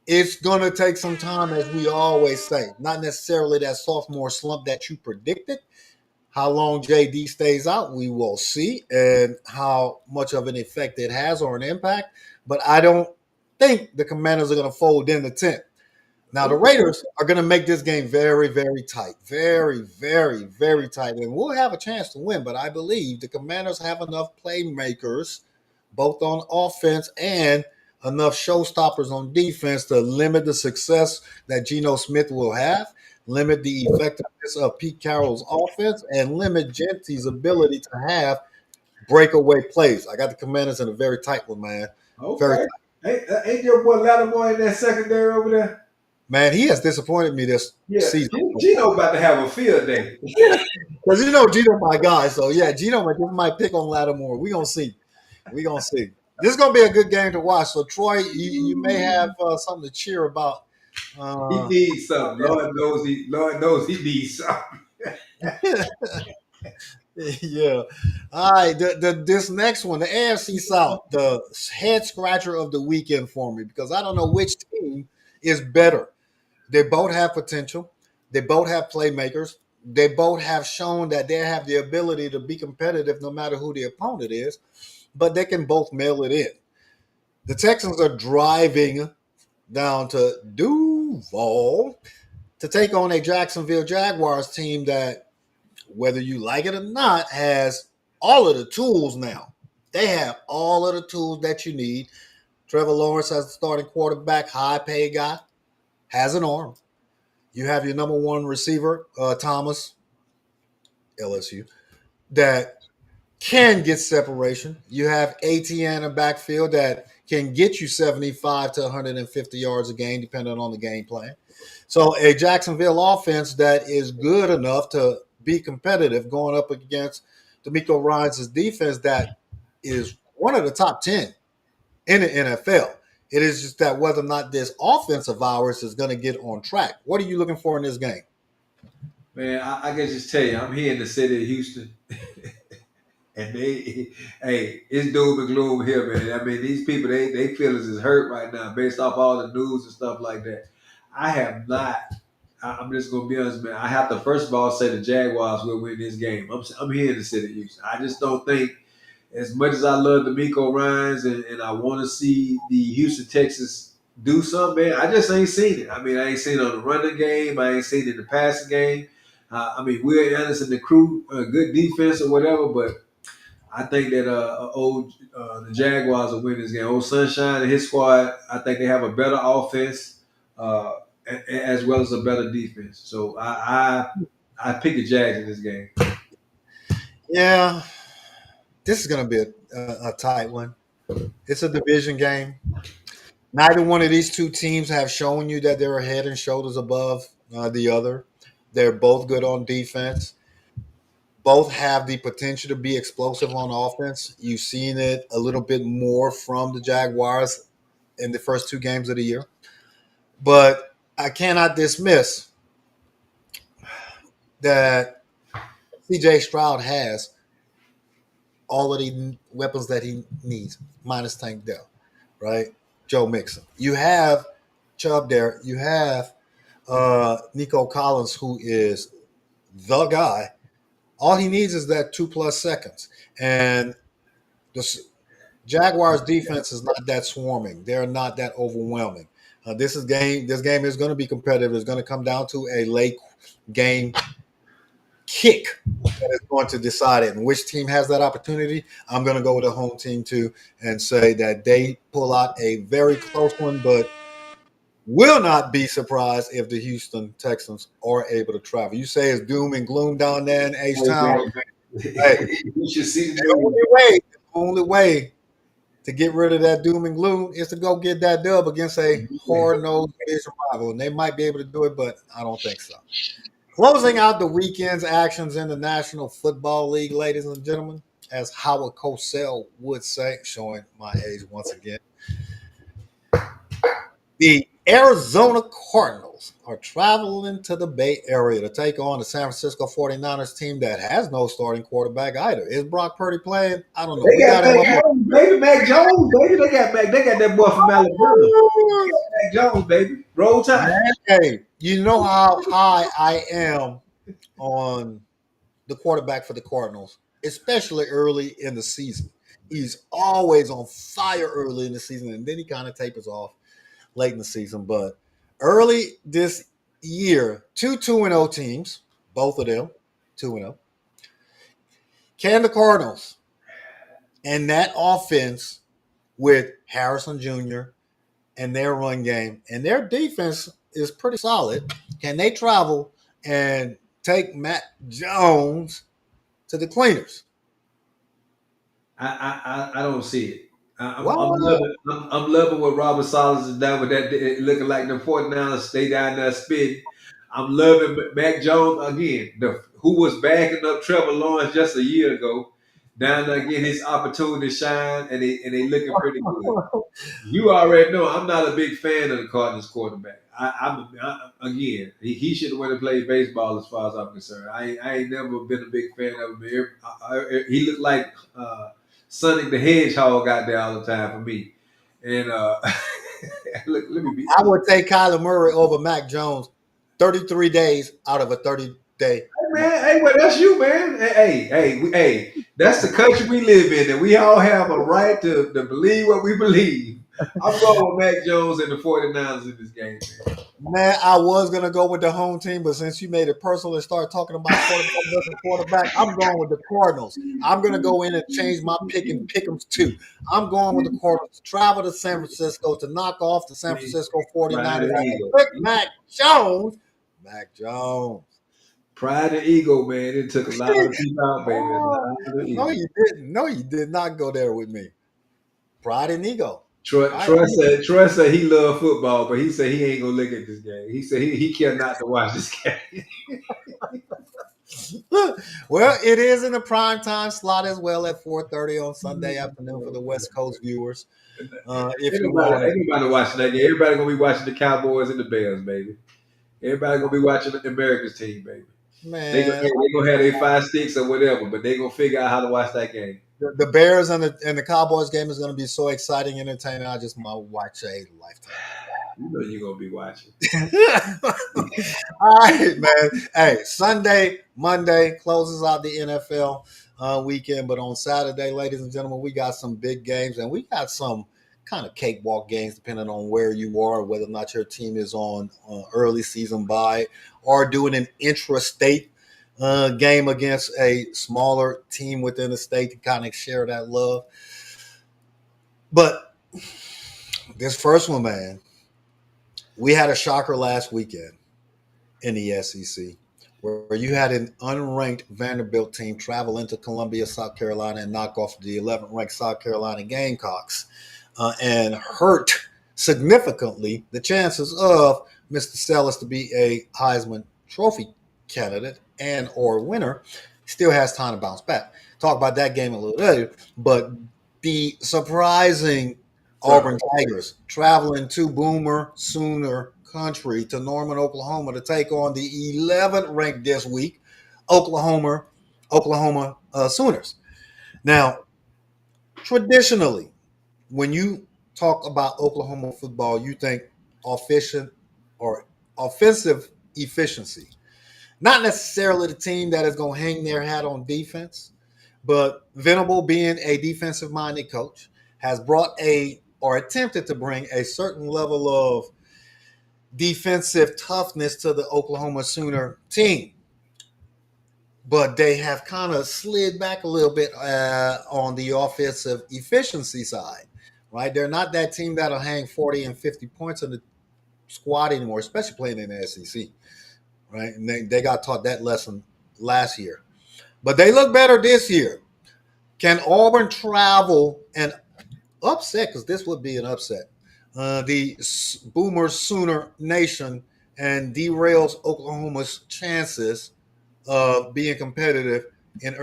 it's going to take some time, as we always say. Not necessarily that sophomore slump that you predicted. How long JD stays out, we will see, and how much of an effect it has or an impact. But I don't think the Commanders are going to fold in the tent. Now the Raiders are going to make this game very, very tight, very, very, very tight, and we'll have a chance to win. But I believe the Commanders have enough playmakers, both on offense and enough showstoppers on defense, to limit the success that Geno Smith will have, limit the effectiveness of Pete Carroll's offense, and limit Genty's ability to have breakaway plays. I got the Commanders in a very tight one, man. Very Okay. tight. Ain't your boy Lattimore in that secondary over there? Man, he has disappointed me this Yeah, season. Gino about to have a field day. Because Gino my guy. So yeah, Gino might pick on Lattimore. We gonna see. We gonna see. This is gonna be a good game to watch. So Troy, you may have something to cheer about. He needs something. Lord knows he needs something. Yeah. All right. This next one, the AFC South, the head scratcher of the weekend for me, because I don't know which team is better. They both have potential. They both have playmakers. They both have shown that they have the ability to be competitive no matter who the opponent is, but they can both mail it in. The Texans are driving down to Duval to take on a Jacksonville Jaguars team that, whether you like it or not, has all of the tools now. They have all of the tools that you need. Trevor Lawrence as the starting quarterback, high paid guy, has an arm. You have your number one receiver, Thomas, LSU, that can get separation. You have ATN in a backfield that can get you 75 to 150 yards a game, depending on the game plan. So a Jacksonville offense that is good enough to be competitive going up against D'Amico Ryans' defense that is one of the top 10 in the NFL. It is just that whether or not this offense of ours is going to get on track. What are you looking for in this game? Man, I can just tell you, I'm here in the city of Houston, and hey, it's doom and gloom here, man. I mean, these people, they feel as is hurt right now based off all the news and stuff like that. I have not. I'm just gonna be honest, man. I have to first of all say the Jaguars will win this game. I'm here in the city of Houston. I just don't think, as much as I love D'Amico Ryans and I want to see the Houston Texans do something, man, I just ain't seen it. I mean, I ain't seen it on the running game. I ain't seen it in the passing game. I mean, Will Anderson, the crew, good defense or whatever, but I think that the Jaguars will win this game. Old Sunshine and his squad, I think they have a better offense as well as a better defense. So I pick the Jags in this game. Yeah, this is going to be a tight one. It's a division game. Neither one of these two teams have shown you that they're head and shoulders above the other. They're both good on defense. Both have the potential to be explosive on offense. You've seen it a little bit more from the Jaguars in the first two games of the year. But I cannot dismiss that CJ Stroud has all of the weapons that he needs, minus Tank Dell, right? Joe Mixon. You have Chubb there. You have Nico Collins, who is the guy. All he needs is that 2+ seconds. And the Jaguars defense is not that swarming. They're not that overwhelming. This game is going to be competitive. It's going to come down to a late game kick that is going to decide it. And which team has that opportunity? I'm going to go with the home team too and say that they pull out a very close one, but will not be surprised if the Houston Texans are able to travel. You say it's doom and gloom down there in H Town. Hey, You should see the only way to get rid of that doom and gloom is to go get that dub against a hard-nosed division rival, and they might be able to do it, but I don't think so. Closing out the weekend's actions in the National Football League, ladies and gentlemen, as Howard Cosell would say, showing my age once again, the Arizona Cardinals are traveling to the Bay Area to take on the San Francisco 49ers team that has no starting quarterback either. Is Brock Purdy playing? I don't know. They We got got him Mac up on. Jones, baby. Mac Jones, baby. They got that boy from Alabama. Mac Jones, baby. Roll Tide. Man, hey, you know how high I am on the quarterback for the Cardinals, especially early in the season. He's always on fire early in the season, and then he kind of tapers off late in the season. But early this year, two 2-0 teams, both of them 2-0. Can the Cardinals and that offense with Harrison Jr. and their run game and their defense is pretty solid? Can they travel and take Matt Jones to the cleaners? I don't see it. I'm Well, loving I'm loving what Robert Salas has done with that, looking like the 49ers stay down there spitting. I'm loving Mac Jones again, who was backing up Trevor Lawrence just a year ago, down there getting his opportunity to shine, and they looking pretty good. You already know I'm not a big fan of the Cardinals quarterback. Again, he should have went and played baseball as far as I'm concerned. I ain't never been a big fan of him. He looked like Sonic the Hedgehog out there all the time for me. And look, let me be. I would take Kyler Murray over Mac Jones 33 days out of a 30-day Hey month. man, hey, well, that's you, man. Hey, that's the country we live in, and we all have a right to believe what we believe. I'm going with Mac Jones and the 49ers in this game, man. Man, I was gonna go with the home team, but since you made it personal and started talking about quarterback versus quarterback, I'm going with the Cardinals. I'm gonna go in and change my pick and pick them too. I'm going with the Cardinals to travel to San Francisco to knock off the San Francisco Pride 49ers and and ego. pick Mac Jones. Mac Jones. Pride and ego, man. It took a lot of people out, baby. A Oh, lot of no, ego. you didn't. No, you did not go there with me. Pride and ego. I, Troy said he loved football, but he said he ain't gonna look at this game. He said he care not to watch this game. well, it is in the prime time slot as well at 4:30 on Sunday afternoon for the West Coast viewers. If you want Ain't nobody watching that game. Everybody gonna be watching the Cowboys and the Bears, baby. Everybody gonna be watching the America's team, baby. man, They gonna have their 5 sticks or whatever, but they gonna figure out how to watch that game. the Bears and the Cowboys game is going to be so exciting, entertaining. I just might watch a lifetime. You know you're gonna be watching. All right, man. Hey, Sunday, Monday closes out the NFL weekend, but on Saturday, ladies and gentlemen, we got some big games and we got some kind of cakewalk games, depending on where you are, whether or not your team is on early season bye or doing an intra-state game against a smaller team within the state to kind of share that love. But this first one, man, we had a shocker last weekend in the SEC, where you had an unranked Vanderbilt team travel into Columbia, South Carolina, and knock off the 11th ranked South Carolina Gamecocks and hurt significantly the chances of Mr. Sellers to be a Heisman Trophy candidate and or winner. Still has time to bounce back. Talk about that game a little later, but the surprising So Auburn Tigers traveling to Boomer Sooner country to Norman, Oklahoma to take on the 11th ranked this week Oklahoma Sooners. Now, traditionally, when you talk about Oklahoma football, you think efficient or offensive efficiency. Not necessarily the team that is going to hang their hat on defense, but Venable, being a defensive minded coach, has brought a or attempted to bring a certain level of defensive toughness to the Oklahoma Sooner team. But they have kind of slid back a little bit on the offensive efficiency side, right? They're not that team that'll hang 40 and 50 points in the squad anymore, especially playing in the SEC, right? And they got taught that lesson last year. But they look better this year. Can Auburn travel and upset, because this would be an upset, the Boomer Sooner Nation and derails Oklahoma's chances of being competitive in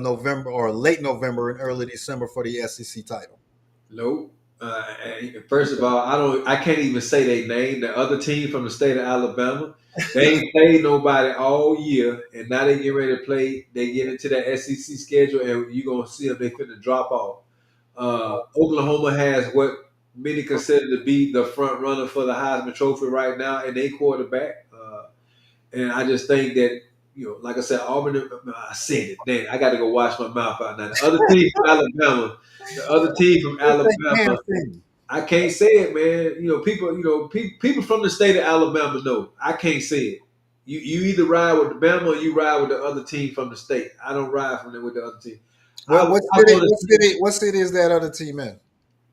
November or late November and early December for the SEC title? Nope. First of all, I can't even say they name the other team from the state of Alabama. They ain't played nobody all year, and now they get ready to play. They get into that SEC schedule, and you're gonna see if they finna drop off. Oklahoma has what many consider to be the front runner for the Heisman Trophy right now, and they quarterback. And I just think that, like I said, Auburn. I said it. Dang, I got to go wash my mouth out now. The other team from It's a damn Alabama. thing. I can't say it, man. People from the state of Alabama know. I can't say it. You either ride with the Bama or you ride with the other team from the state. I don't ride with the other team. What, I, what I city? want What to. city? What city is that other team in?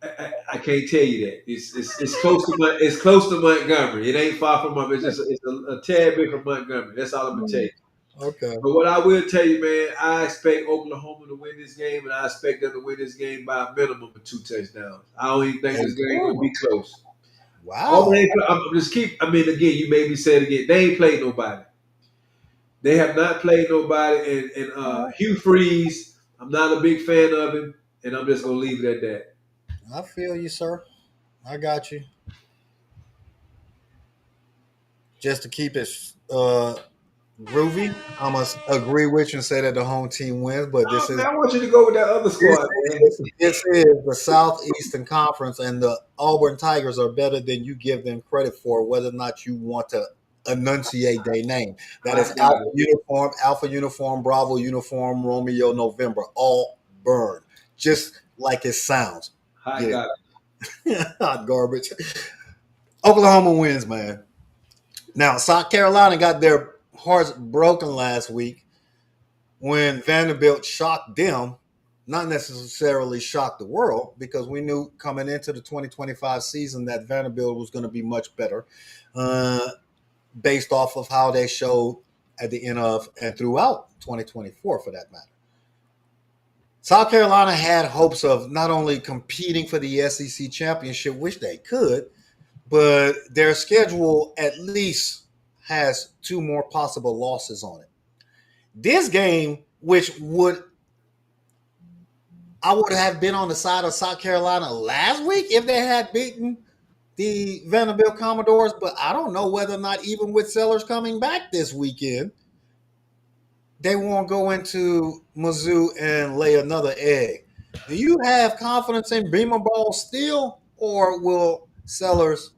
I can't tell you that. It's close to it's close to Montgomery. It ain't far from Montgomery. It's a tad bit from Montgomery. That's all I'm gonna tell you. Okay. But what I will tell you, man, I expect Oklahoma to win this game, and I expect them to win this game by a minimum of 2 touchdowns. I don't even think this game gonna be close. Auburn Wow. ain't. I'm just keep. I mean, again, you made me say it again. They ain't played nobody. They have not played nobody. And Hugh Freeze, I'm not a big fan of him, and I'm just gonna leave it at that. I feel you, sir. I got you. Just to keep it groovy, I must agree with you and say that the home team wins. But Oh, man, I want you to go with that other this squad, man. this is the Southeastern Conference, and the Auburn Tigers are better than you give them credit for. Whether or not you want to enunciate their name, that I is got it. Alpha Uniform, Bravo Uniform, Romeo November, all burn, just like it sounds. I Get got it? Hot garbage. Oklahoma wins, man. Now, South Carolina got their hearts broken last week when Vanderbilt shocked them, not necessarily shocked the world, because we knew coming into the 2025 season that Vanderbilt was going to be much better uh, based off of how they showed at the end of and throughout 2024 for that matter. South Carolina had hopes of not only competing for the SEC championship, which they could, but their schedule at least has two more possible losses on it. This game, which would I would have been on the side of South Carolina last week if they had beaten the Vanderbilt Commodores, but I don't know whether or not even with Sellers coming back this weekend, they won't go into Mizzou and lay another egg. Do you have confidence in Beamer Ball still, or will Sellers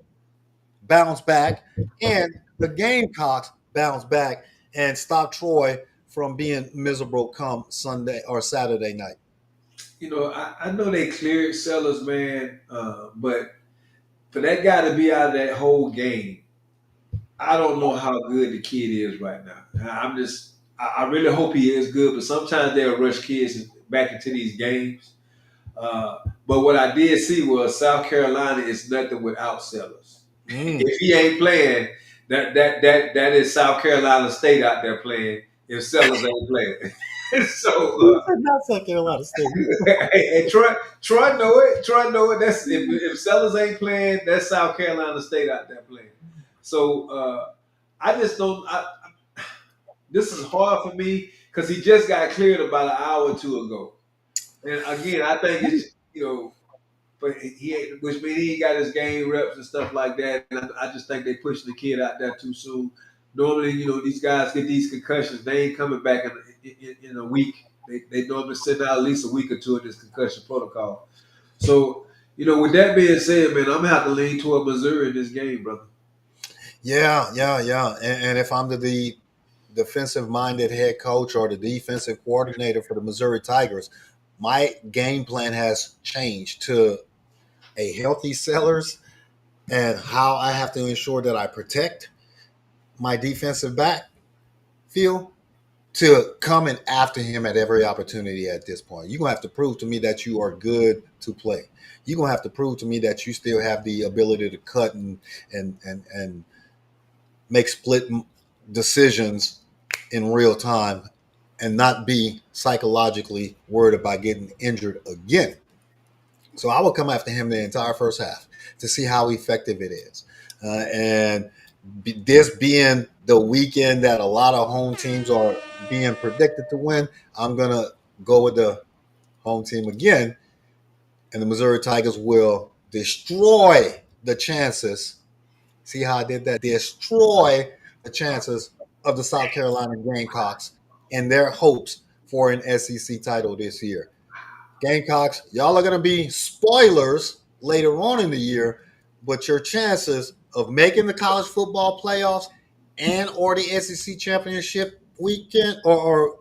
bounce back and the Gamecocks bounce back and stop Troy from being miserable come Sunday or Saturday night? I know they cleared Sellers, man, but for that guy to be out of that whole game, I don't know how good the kid is right now. I really hope he is good, but sometimes they'll rush kids back into these games. But what I did see was South Carolina is nothing without Sellers. Mm. If he ain't playing, that is South Carolina State out there playing. If Sellers ain't playing, so Not South Carolina State. and Troy know it. Troy know it. That's if Sellers ain't playing, that's South Carolina State out there playing. So I just don't. This is hard for me because he just got cleared about an hour or two ago. And again, I think it's but which means he got his game reps and stuff like that. And I just think they pushed the kid out there too soon. Normally, these guys get these concussions. They ain't coming back in a week. They normally send out at least a week or two in this concussion protocol. So, with that being said, man, I'm gonna have to lean toward Missouri in this game, brother. Yeah. And if I'm the defensive-minded head coach or the defensive coordinator for the Missouri Tigers, my game plan has changed to a healthy Sellers and how I have to ensure that I protect my defensive backfield to coming after him at every opportunity at this point. You're going to have to prove to me that you are good to play. You're going to have to prove to me that you still have the ability to cut and make split decisions in real time and not be psychologically worried about getting injured again. So I will come after him the entire first half to see how effective it is. And This being the weekend that a lot of home teams are being predicted to win, I'm going to go with the home team again, and the Missouri Tigers will destroy the chances. See how I did that? Destroy the chances of the South Carolina Gamecocks and their hopes for an SEC title this year. Gamecocks, y'all are going to be spoilers later on in the year, but your chances of making the college football playoffs and or the SEC championship weekend or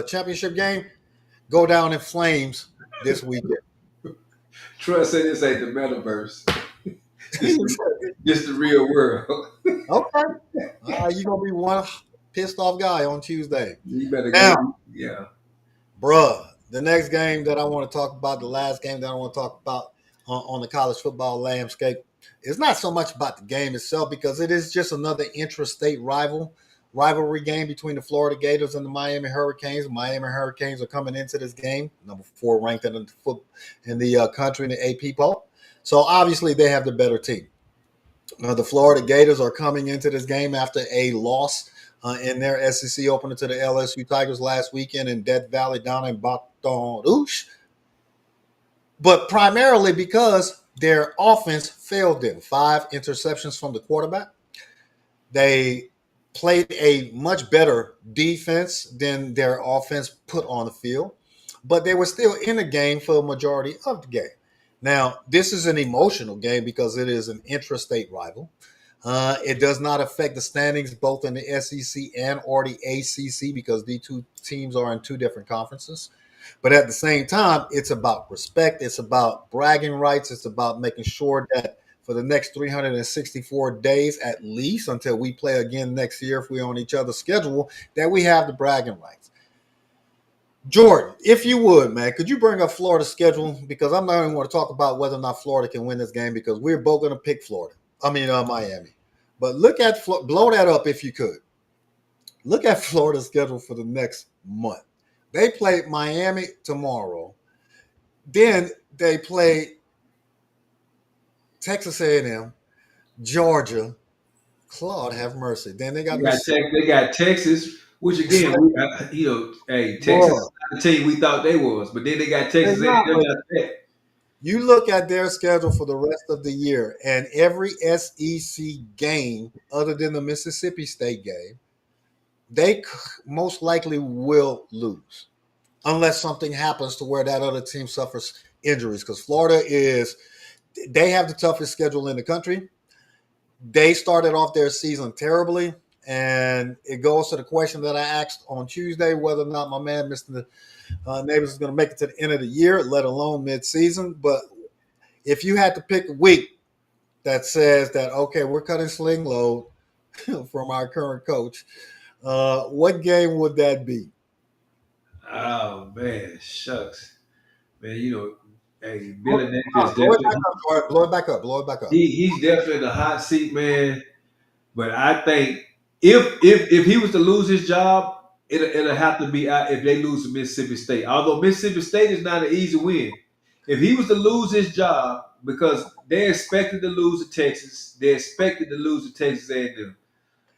championship game go down in flames this weekend. Troy said this ain't the metaverse. This, this the real world. Okay. You're going to be one pissed off guy on Tuesday. You better Now, go. Yeah. bruh, the next game that I want to talk about, the last game that I want to talk about on the college football landscape, it's not so much about the game itself because it is just another intrastate rivalry game between the Florida Gators and the Miami Hurricanes. The Miami Hurricanes are coming into this game, number 4 ranked in the country in the AP poll. So obviously they have the better team. The Florida Gators are coming into this game after a loss in their SEC opener to the LSU Tigers last weekend in Death Valley down in Baton Rouge, but primarily because their offense failed them. 5 interceptions from the quarterback. They played a much better defense than their offense put on the field, but they were still in the game for a majority of the game. Now, this is an emotional game because it is an intrastate rival. It does not affect the standings both in the SEC and or the ACC because the two teams are in 2 different conferences. But at the same time, it's about respect. It's about bragging rights. It's about making sure that for the next 364 days, at least until we play again next year, if we're on each other's schedule, that we have the bragging rights. Jordan, if you would, man, could you bring up Florida's schedule? Because I'm not even going to talk about whether or not Florida can win this game because we're both going to pick Florida. Miami. But look at blow that up if you could. Look at Florida's schedule for the next month. They play Miami tomorrow. Then they play Texas A&M, Georgia. Claude have mercy. Then they got Mississippi. They got Texas, which again, hey, Texas is Boy, not the team we thought they was, but then they got they're Texas not. A&M But after that. you look at their schedule for the rest of the year, and every SEC game other than the Mississippi State game, they most likely will lose unless something happens to where that other team suffers injuries. Because they have the toughest schedule in the country. They started off their season terribly, and it goes to the question that I asked on Tuesday whether or not my man, Mr. Neighbors, is going to make it to the end of the year, let alone mid-season. But if you had to pick a week that says that, okay, we're cutting sling low from our current coach, what game would that be? Oh man, shucks, man. Hey, Billy Blow Napier is blow it back definitely up, Jordan. Blow it back up. Blow it back up. he's definitely in the hot seat, man. But I think if he was to lose his job, it'll have to be out if they lose to Mississippi State. Although Mississippi State is not an easy win. If he was to lose his job because they expected to lose to Texas, they expected to lose to Texas A&M.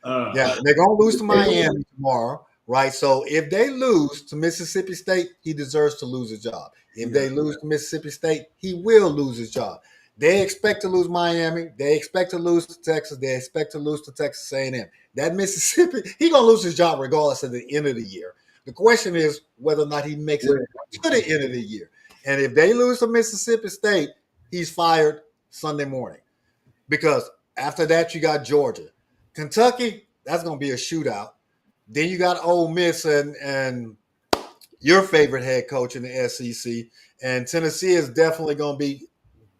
Yeah, Uh, they're going to lose to Miami tomorrow, right? So if they lose to Mississippi State, he deserves to lose his job. If yeah, they lose to Mississippi State, he will lose his job. They expect to lose Miami. They expect to lose to Texas. They expect to lose to Texas A&M. That Mississippi, he's going to lose his job regardless at the end of the year. The question is whether or not he makes it well, to the end of the year. And if they lose to Mississippi State, he's fired Sunday morning because after that you got Georgia. Kentucky, that's going to be a shootout. Then you got Ole Miss and your favorite head coach in the SEC. And Tennessee is definitely going to be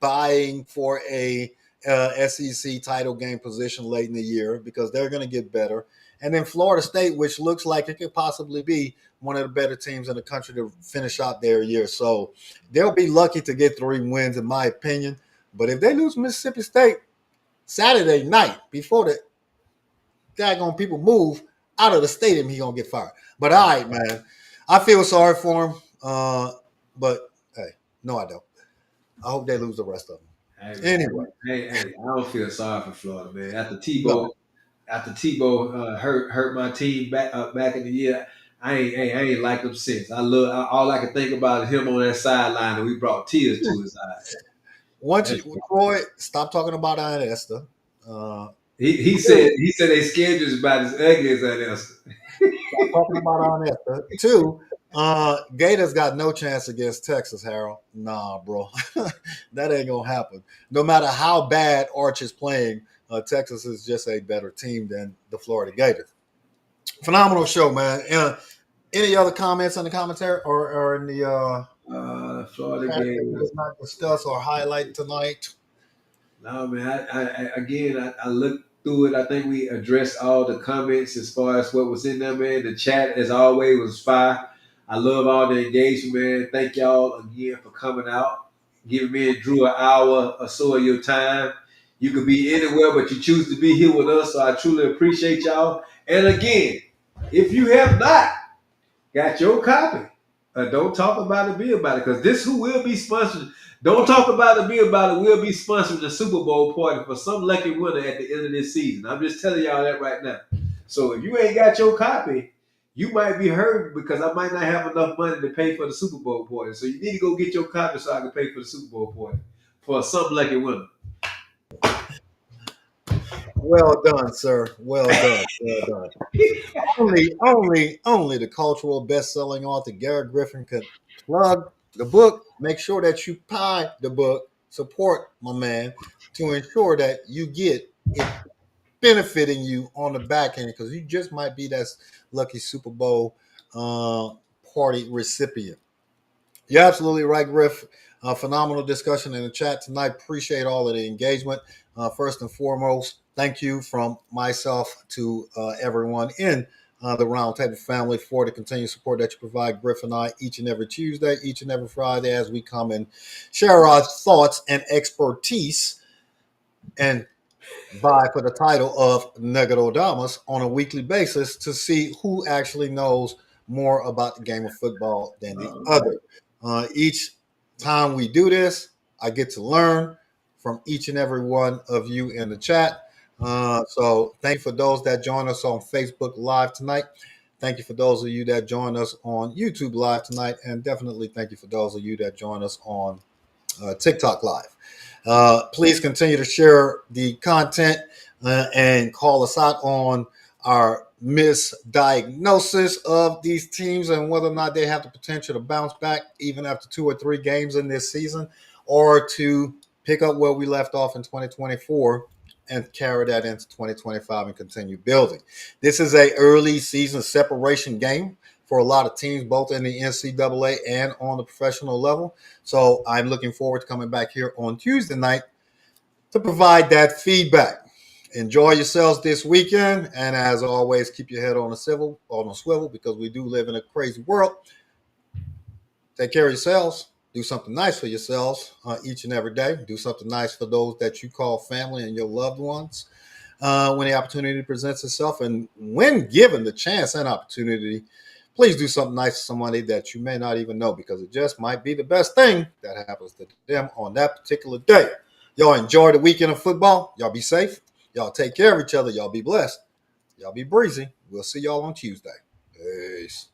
vying for a SEC title game position late in the year because they're going to get better. And then Florida State, which looks like it could possibly be one of the better teams in the country to finish out their year. So they'll be lucky to get 3 wins, in my opinion. But if they lose Mississippi State Saturday night before the daggone people move out of the stadium, he gonna get fired. But all right, man. I feel sorry for him. But hey, no, I don't. I hope they lose the rest of them. Hey, man. Anyway, Hey, I don't feel sorry for Florida, man. no. After Tebow hurt my team back in the year, I ain't liked him since. All I can think about is him on that sideline, and we brought tears to his eyes. Once That's, you, Troy, stop talking about Iron Esther. he Two, said they schedule is about as ugly as that else. stop talking about Iron Esther. Two, Gators got no chance against Texas, Harold. Nah, bro. That ain't going to happen. No matter how bad Arch is playing, Texas is just a better team than the Florida Gators. Phenomenal show, man. Any other comments on the commentary or in the Florida chat that we game. did not discuss or highlight tonight? No, man. I looked through it. I think we addressed all the comments as far as what was in there, man. The chat, as always, was fire. I love all the engagement, man. Thank y'all again for coming out, giving me and Drew an hour or so of your time. You could be anywhere, but you choose to be here with us, so I truly appreciate y'all. And again, if you have not got your copy, don't talk about it, be about it, because this who will be sponsored. Don't talk about it, be about it. We'll be sponsoring the Super Bowl party for some lucky winner at the end of this season. I'm just telling y'all that right now. So if you ain't got your copy, you might be hurt because I might not have enough money to pay for the Super Bowl party. So you need to go get your copy so I can pay for the Super Bowl party for some lucky winner. Well done, sir. Well done. Well done. Only the cultural best-selling author Garrett Griffin could plug the book. Make sure that you buy the book. Support my man to ensure that you get it benefiting you on the back end because you just might be that lucky Super Bowl party recipient. You're absolutely right, Griff. Phenomenal discussion in the chat tonight. Appreciate all of the engagement. First and foremost, thank you from myself to everyone in the Roundtable family for the continued support that you provide Griff and I each and every Tuesday, each and every Friday as we come and share our thoughts and expertise and vie for the title of Negatodamus on a weekly basis to see who actually knows more about the game of football than the other. Each time we do this, I get to learn from each and every one of you in the chat. So thank you for those that join us on Facebook Live tonight. Thank you for those of you that join us on YouTube Live tonight. And definitely thank you for those of you that join us on TikTok Live. Please continue to share the content and call us out on our misdiagnosis of these teams and whether or not they have the potential to bounce back even after 2 or 3 games in this season or to pick up where we left off in 2024 and carry that into 2025 and continue building. This is a early season separation game for a lot of teams, both in the NCAA and on the professional level. So I'm looking forward to coming back here on Tuesday night to provide that feedback. Enjoy yourselves this weekend. And as always, keep your head on a swivel because we do live in a crazy world. Take care of yourselves. Do something nice for yourselves each and every day. Do something nice for those that you call family and your loved ones when the opportunity presents itself. And when given the chance and opportunity, please do something nice to somebody that you may not even know because it just might be the best thing that happens to them on that particular day. Y'all enjoy the weekend of football. Y'all be safe. Y'all take care of each other. Y'all be blessed. Y'all be breezy. We'll see y'all on Tuesday. Peace.